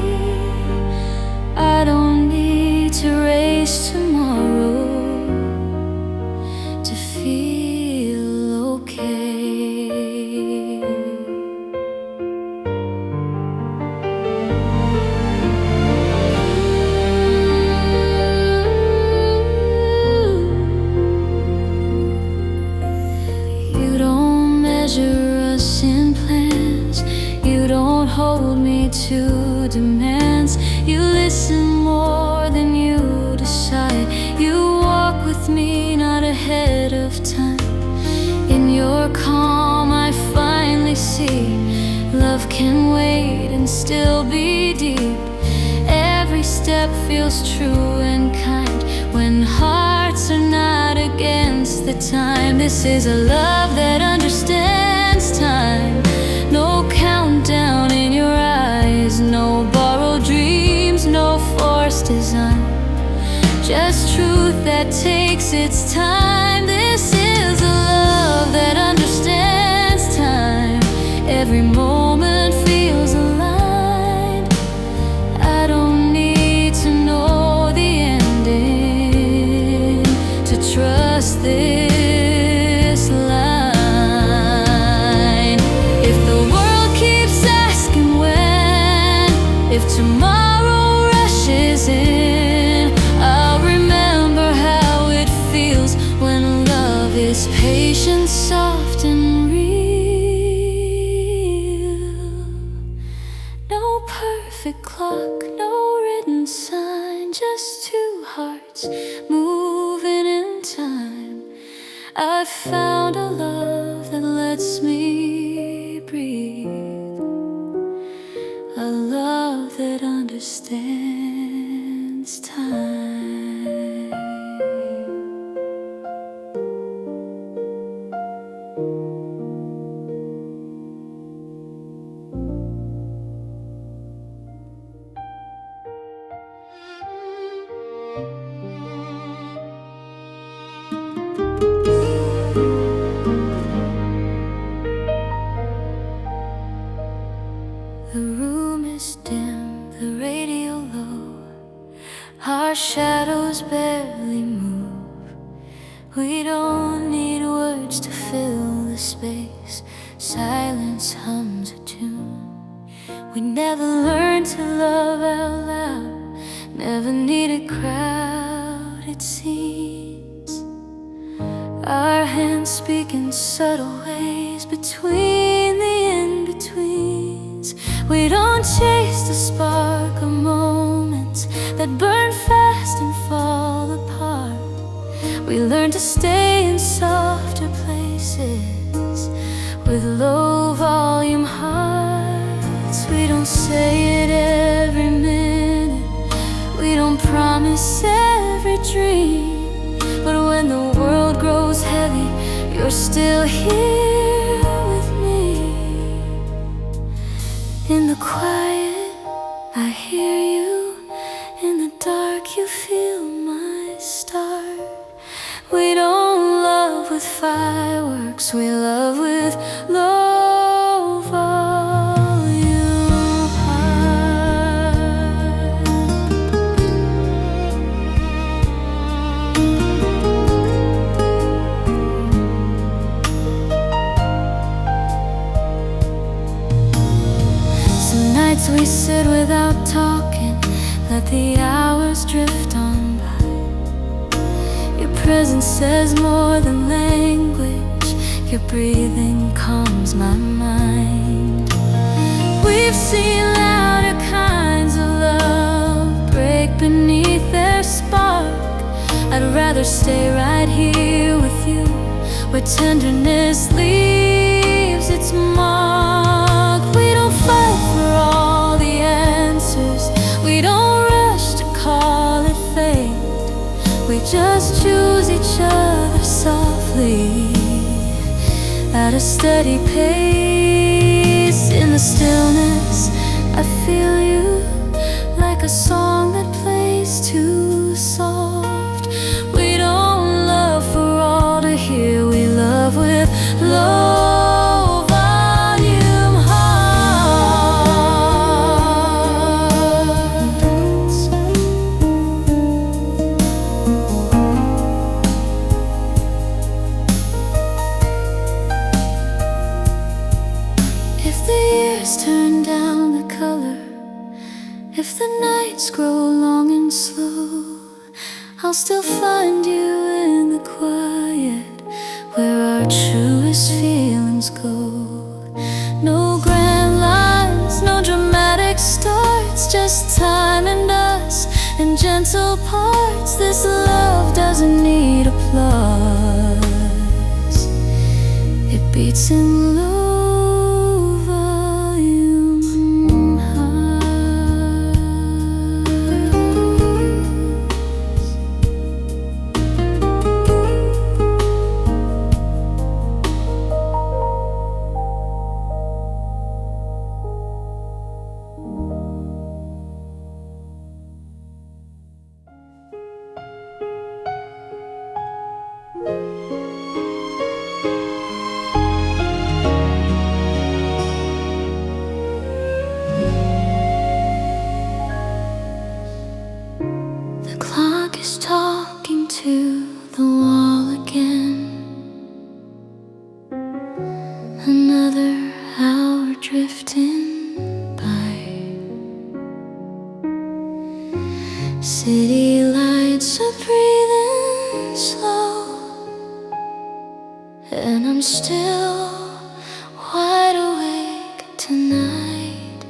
I don't need to race tomorrow to feel okay. You don't measure us in plans. You don't hold me to demands. You listen more than you decide. You walk with me, not ahead of time. In your calm I finally see love can wait and still be deep. Every step feels true and kind when hearts are not against the time. This is a love that understands time. No countdown in your eyes, no borrowed dreams, no forced design. Just truth that takes its time. This is a love that understands time. Every moment feels aligned. I don't need to know the ending to trust this line. If the world keeps asking when, if tomorrow rushes in, I'll remember how it feels when love is patient, soft and real. No perfect clock, no written sign, just two hearts moving in time. I've found a love that lets me breathe, a love that understands time. The room is dim, the radio low. Our shadows barely move. We don't need words to fill the space. Silence hums a tune. We never learned to love out loud. Never need a crowd, it seems. Our hands speak in subtle ways between the in-betweens. We don't chase the spark of moments that burn fast and fall apart. We learn to stay in softer places with low volume hearts. We don't say it every minute, we don't promise every dream. But when the world grows heavy, you're still here with me. In the quiet, I hear you. In the dark, you feel my start. We don't love with fireworks, we love with low volume heart. Some nights we sit without talking, let the hours drift on by. Your presence says more than language. Your breathing calms my mind. We've seen louder kinds of love break beneath their spark. I'd rather stay right here with you, where tenderness leaves its mark. We don't fight for all the just choose each other softly at a steady pace. In the stillness, I feel you like a song that plays too soft. We don't love for all to hear, we love with low volume hearts. If the years turn down the color, if the nights grow long and slow, I'll still find you in the quiet where our truest feelings go. No grand lines, no dramatic starts, just time and us in gentle parts. This love doesn't need applause, it beats in low volume hearts. The clock is talking to the wall again. Another hour drifting by. City lights are breathing slow, and I'm still wide awake tonight.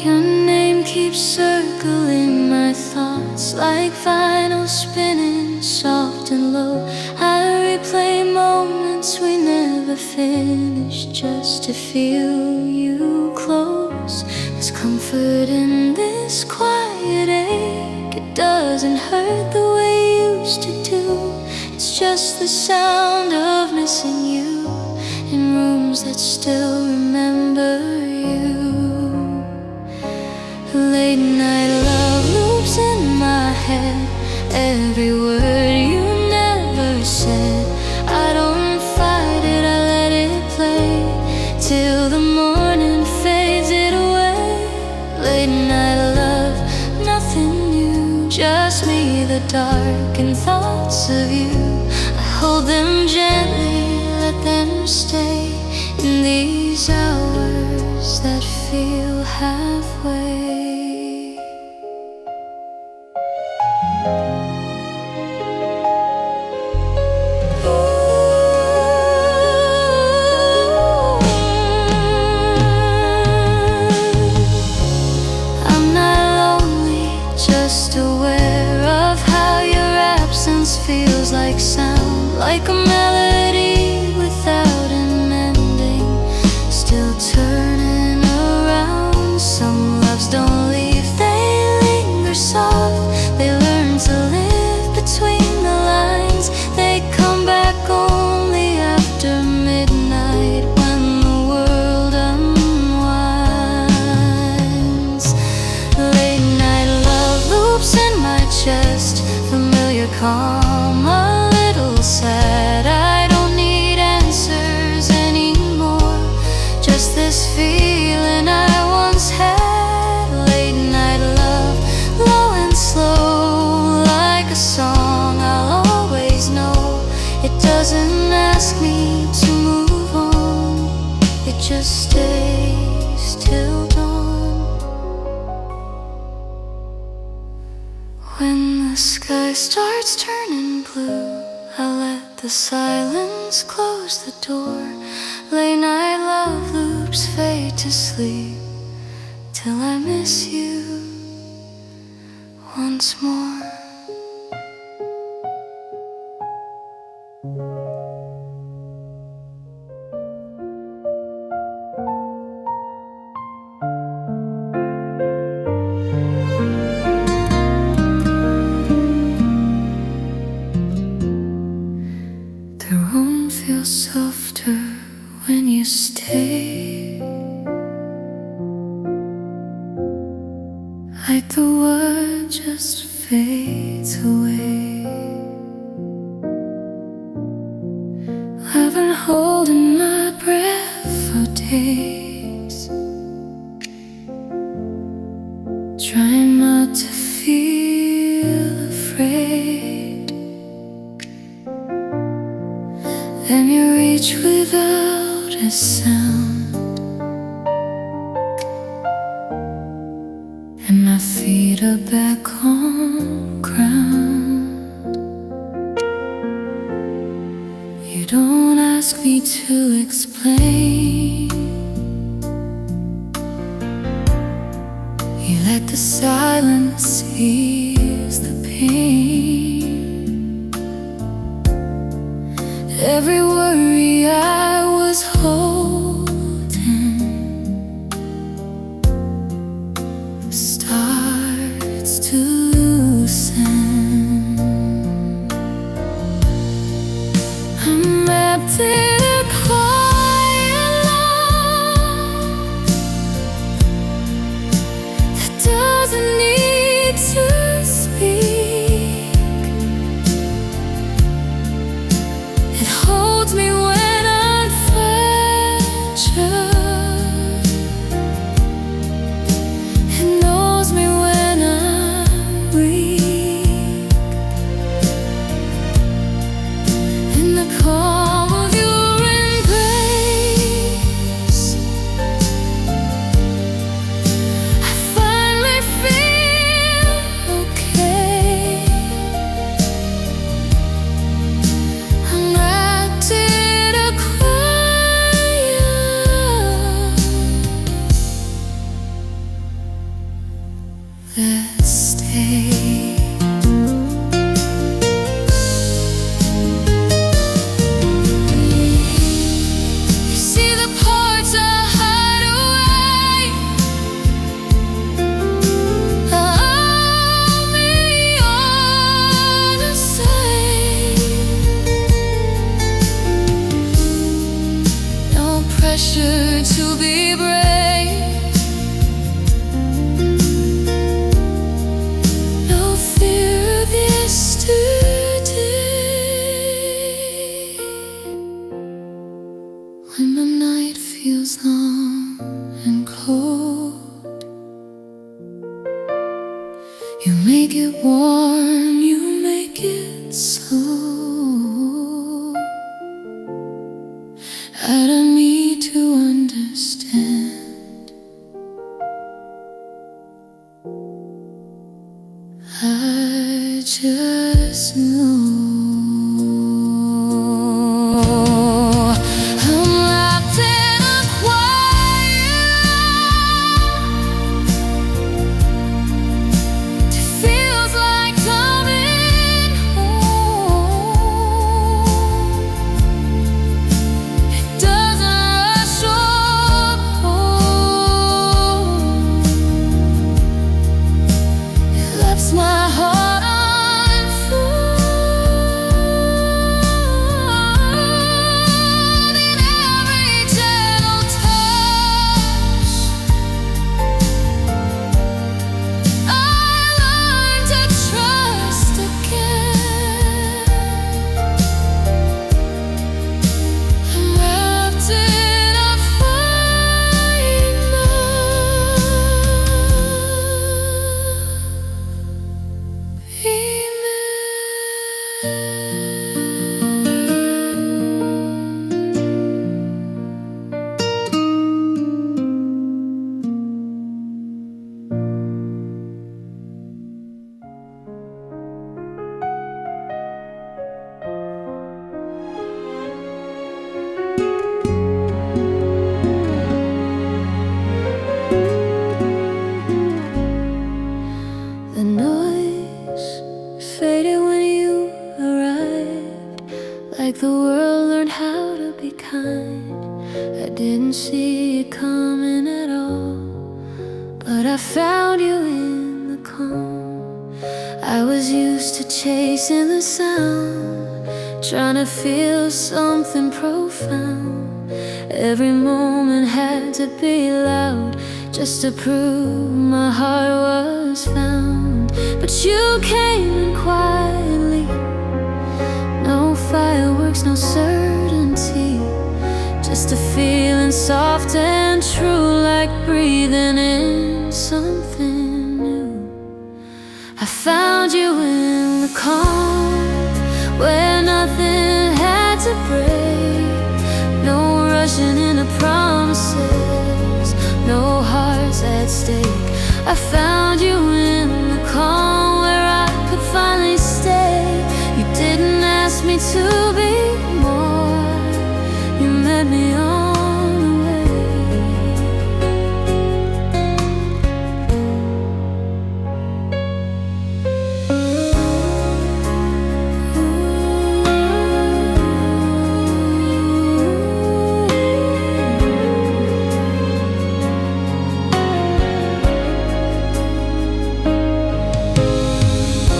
Your name keeps circling my thoughts like vinyl spinning soft and low. I replay moments we never finished just to feel you close. There's comfort in this quiet ache. It doesn't hurt the way it used to do. It's just the sound of missing you in rooms that still remember you. Late night love loops in my head, every word you never said. I don't fight it, I let it play till the morning fades it away. Late night love, nothing new, just me, the dark and thoughts of you. I hold them gently, let them stay in these hours that feel halfway. Just aware of how your absence feels like sound, like a melody without an ending, still turning around. Some loves don't leave, they linger soft. They learn to live between the lines. They come back only after midnight when the world unwinds. Late night loops in my chest, familiar calm, a little sad. I don't need answers anymore, just this feeling I once had. Late night love, low and slow, like a song I'll always know. It doesn't ask me to move on, it just stays till dawn. When the sky starts turning blue, I let the silence close the door. Late night love loops fade to sleep till I miss you once more. heart just fades away. I've been holding my breath for days, trying not to feel afraid. Then you reach without a sound, and my feet are back on ground. You don't ask me to explain. You let the silence ease the pain. Every worry I was holding starts to loosen. I'm wrapped in a quiet love that doesn't need to speak. It holds me when I'm fragile. It knows me when I'm weak. In the calm of your embrace, I finally feel okay. I'm wrapped in a quiet. Let's stay. You see the parts I hide away. I'll be all the same. No pressure to be brave. No fear of yesterday. When the night feels long and cold, you make it warm, you make it slow. I don't need to understand. I just know. I'm wrapped in a quiet. It feels like coming home. It doesn't rush or pull. It lets my heart unfold in every gentle touch. I learn to trust again. I'm wrapped in a fine The noise faded when you arrived, like the world learned how to be kind. I didn't see it coming at all, but I found you in the calm. I was used to chasing the sound, trying to feel something profound. Every moment had to be loud, just to prove my heart was found. you came in quietly. No fireworks, no certainty, just a feeling soft and true, like breathing in something new. I found you in the calm, where nothing had to break. No rushing into promises, no hearts at stake. I found you in the calm, where I could finally stay. You didn't ask me to be more, you met me on the way.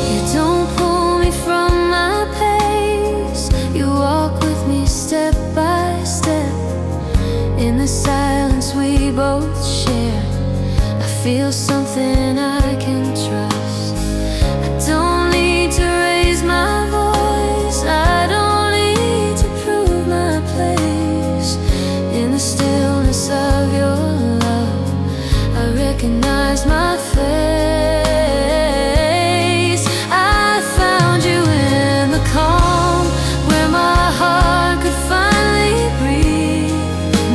You don't pull me from my pace, you walk with me step by step. In the silence we both share, I feel something I can trust. I don't need to raise my voice, I don't need to prove my place. In the stillness of your love, I recognize my face. I found you in the calm, where my heart could finally breathe.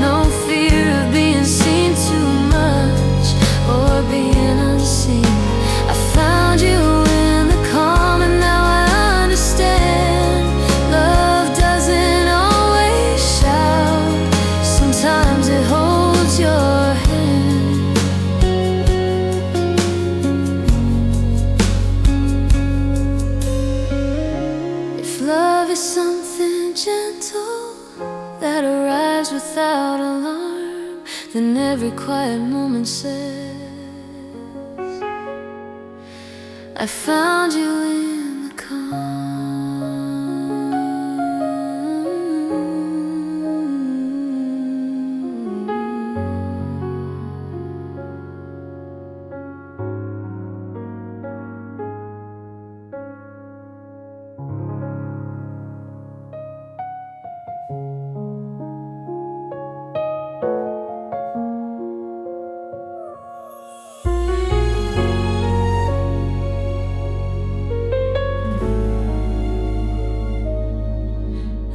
No fear of being seen too much, or being unseen. I found you in the calm, and now I understand. Love doesn't always shout, sometimes it holds your hand. If love is something gentle that arrives without alarm, then every quiet moment says, I found you in the calm.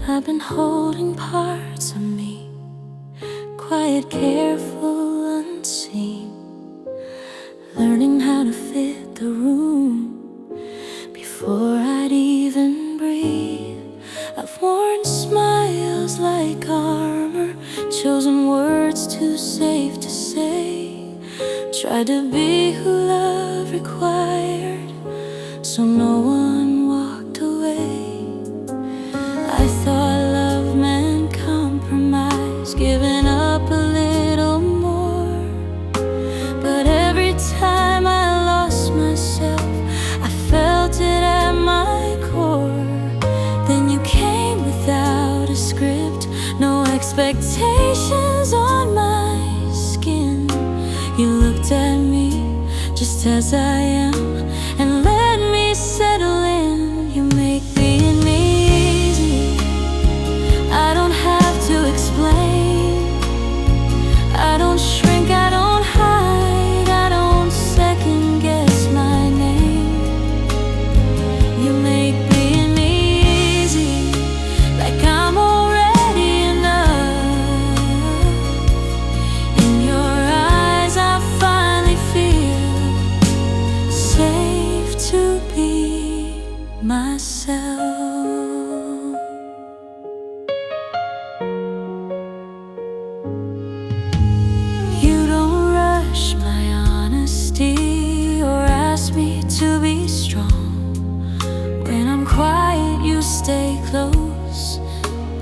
I've been holding parts of me, quiet, careful, unseen, learning how to fit the room before I'd even breathe. I've worn smiles like armor, chosen words too safe to say, tried to be who love required, so no one walked away. I thought love meant compromise, giving up a little more, but every time I lost myself, I felt it at my core. Then you came without a script, no expectations on my skin. You looked at me just as I am and let me settle in. You make being me easy, I don't have to explain. I don't shrink, I don't hide, I don't second guess my name. You make being me easy, like I'm already enough. In your eyes I finally feel safe to be myself. You don't rush my honesty or ask me to be strong. When I'm quiet, you stay close,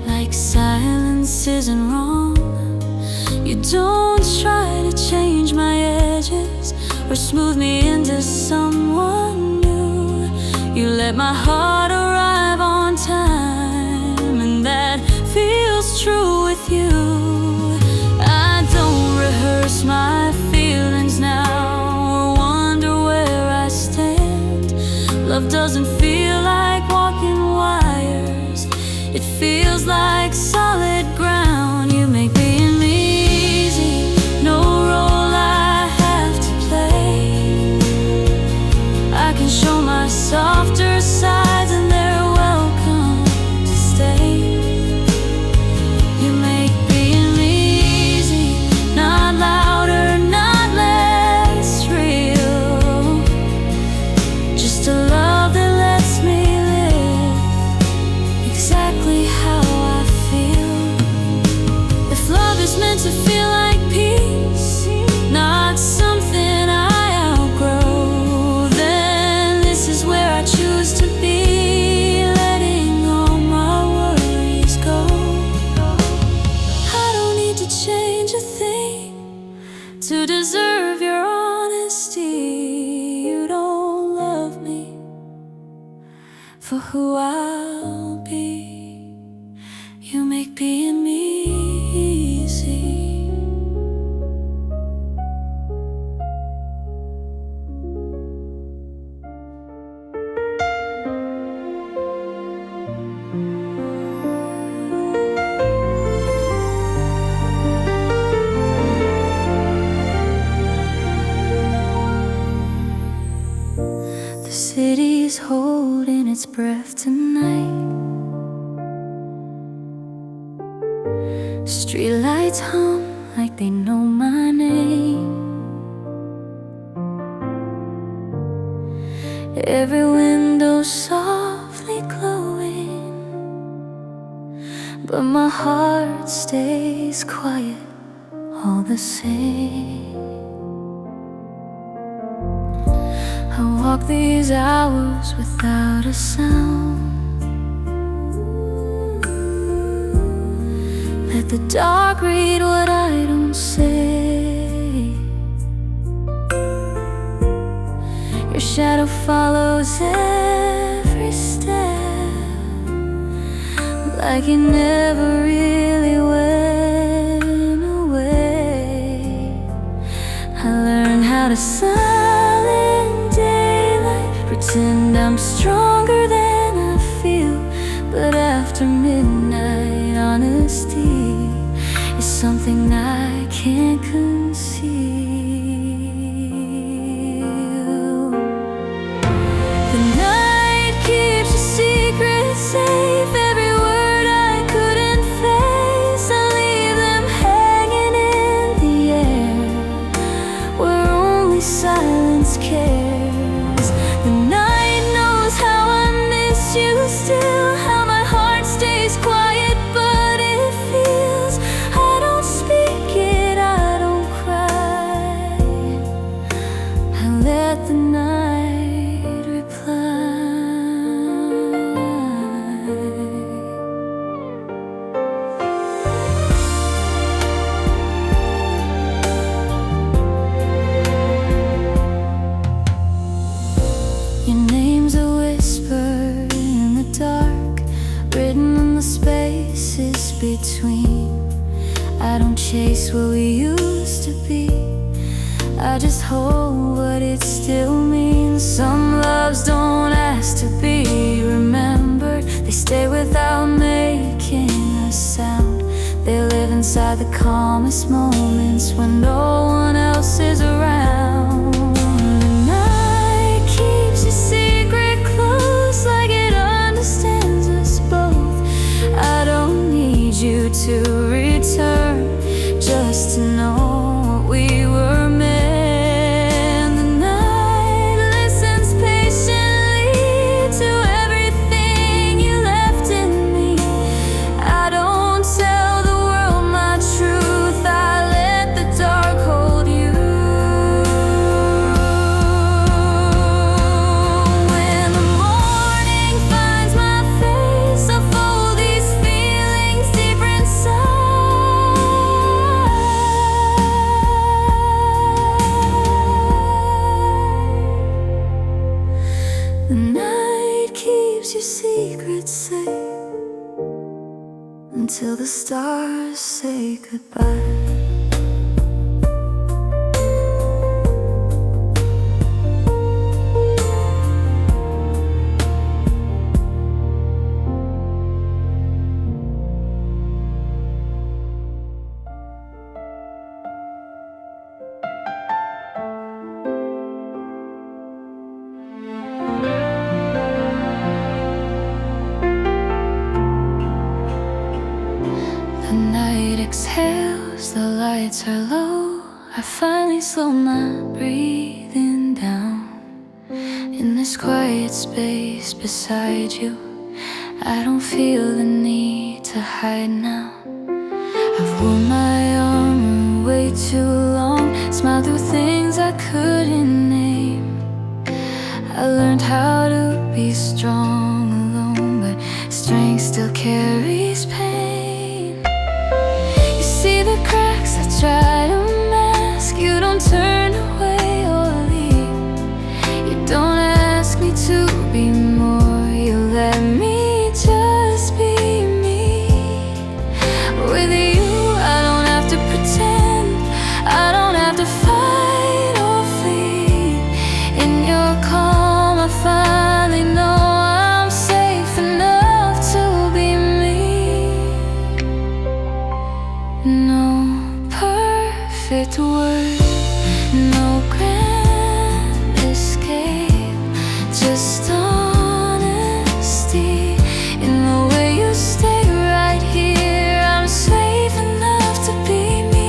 like silence isn't wrong. You don't try to change my edges or smooth me into someone new. You let my heart arrive on time, and that feels true with you. I don't rehearse my feelings now or wonder where I stand. Love doesn't feel like walking wires, it feels like solid ground. You make being easy, no role I have to play. I can show my softer sides and they're welcome to stay. You make being easy, not louder, not less real. Just a love that lets me live exactly how I feel. If love is meant to feel like peace, not something I outgrow, then this is where I choose to be, letting all my worries go. I don't need to change a thing to deserve your honesty. You don't love me for who I'll be. You make being me easy. The city's holding its breath tonight. Streetlights hum like they know my name. Every window softly glowing, but my heart stays quiet all the same. I walk these hours without a sound. Let the dark read what I don't say. Your shadow follows every step, like you never really went away. I learned how to silent daylight, pretend I'm stronger than I feel. But after midnight, honesty is something I can't conceal. The night keeps your secrets safe. Every word I couldn't face, I leave them hanging in the air, where only silence cares. The night knows how I miss you still, how my heart stays quiet but it feels. I don't speak it, I don't cry, I let the night reply. Your name's a whisper in the dark, written in the spaces between. I don't chase what we used to be, I just hold what it still means. Some loves don't ask to be remembered, they stay without making a sound. They live inside the calmest moments when no one else is around. The night keeps your secret close, like it understands us both. I don't need you to return, just to know what we were meant. The night listens patiently to everything you left in me. I don't tell the world my truth, I let the dark hold you. When the morning finds my face, I fold these feelings deeper inside. The night keeps your secrets safe until the stars say goodbye. me slow my breathing down. In this quiet space beside you, I don't feel the need to hide now. I've worn my armor way too long, smiled through things I couldn't name. I learned how to be strong alone, but strength still carries pain. You see the cracks I try to mask. You don't turn away or leave. You don't ask me to be more. You let me just be me. With you I don't have to pretend. I don't have to fight or flee. In your calm I finally know I'm safe enough to be me. No perfect word, no grand escape, just honesty in the way you stay right here. I'm safe enough to be me.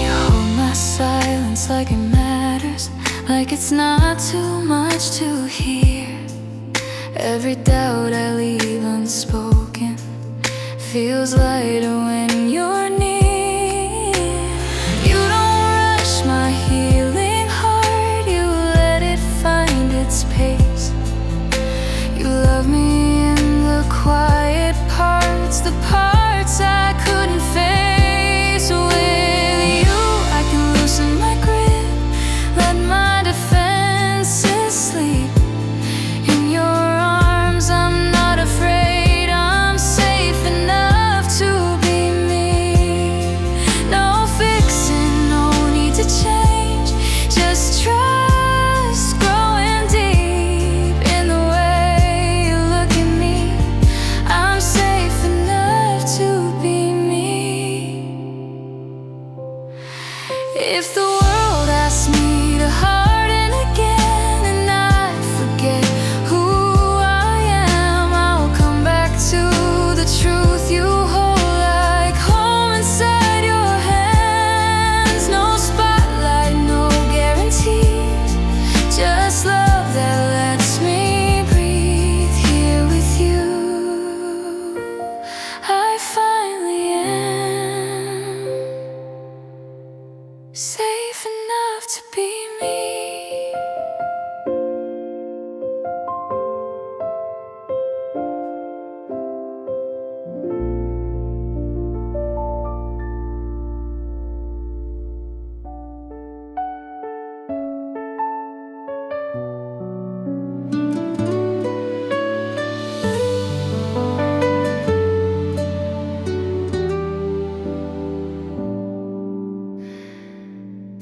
You hold my silence like it matters, like it's not too much to hear. Every doubt I leave unspoken feels lighter when you're near. You don't rush my healing heart, you let it find its pace. You love me in the quiet parts, the parts I couldn't face. With you I can loosen my grip, let my defenses sleep. In your arms I'm not afraid, I'm safe enough to be me. No fixing, no need to change, just trust growing deep in the way you look at me. I'm safe enough to be me. If the world asks me to harden again and I forget who I am, I'll come back to the truth you hold like home inside your hands. No spotlight, no guarantees, just love that lets me breathe here with you. I finally am safe enough to be me.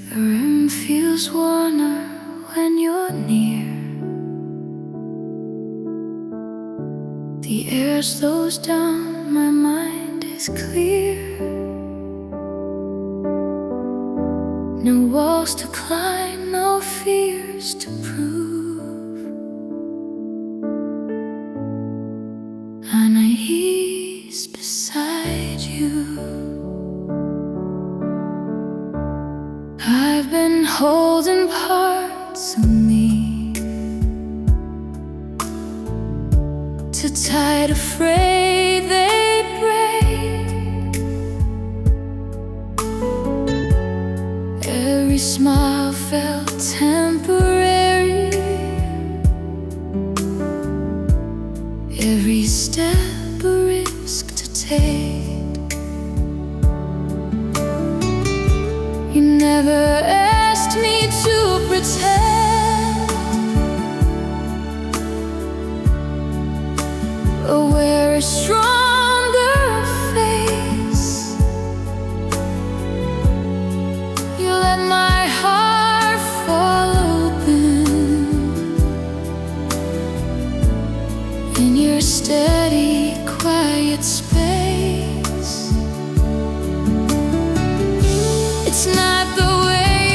The room feels warmer when you're near. The air slows down, my mind is clear. No walls to climb, no fears to prove. And I ease beside you. I've been holding parts of me too tight, afraid they break. Every smile felt temporary, every step a risk to take. You never asked me to pretend or wear a stronger face. You let my heart fall open in your steady, quiet space. It's not the way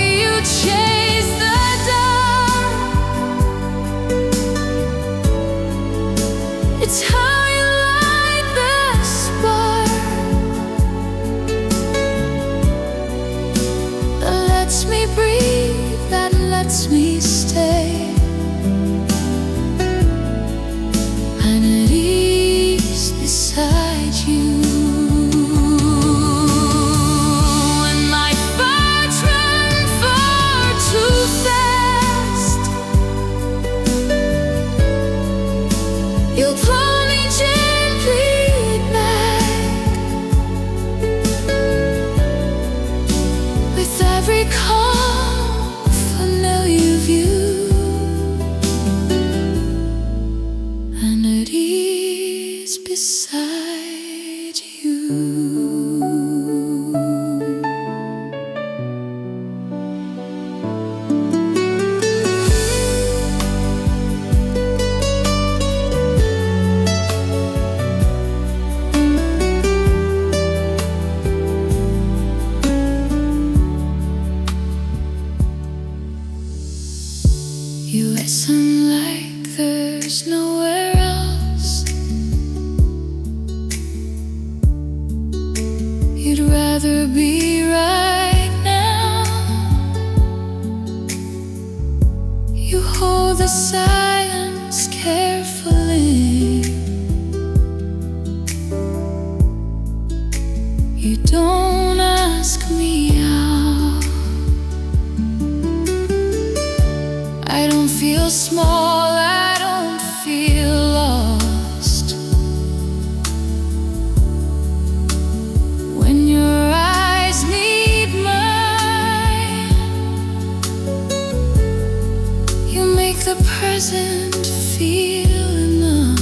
beside you. You listen like there's nowhere else. You'd rather be right now. You hold the silence carefully. You don't ask me out. I don't feel small, I don't feel lost. When your eyes meet mine, you make the present feel enough.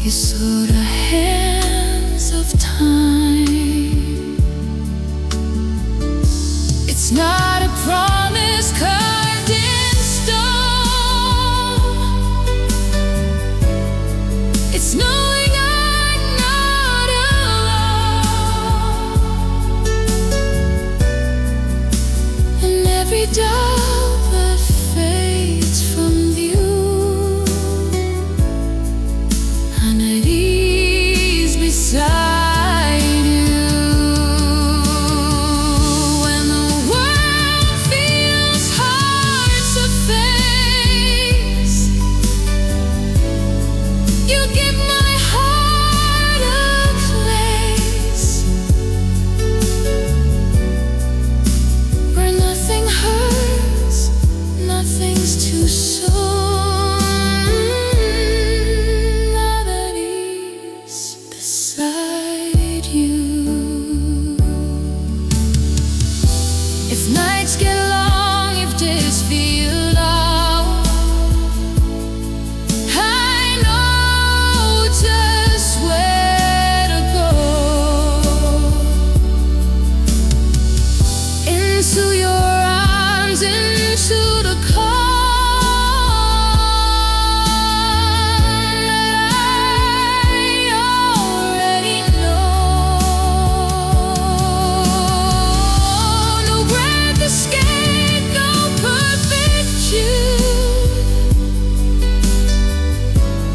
You slow the hands of time. It's not a promise carved in stone. It's knowing I'm not alone. And every doubt that fades from view, I'm at ease beside. If nights get long, if days feel long, I know just where to go. Into your arms, into the calm that I already know. No breath escape, no perfect truth.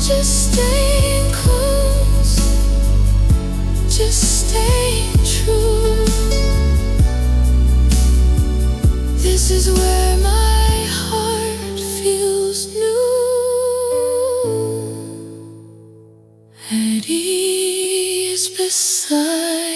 Just staying close, just staying true. This is where my heart feels new, at ease beside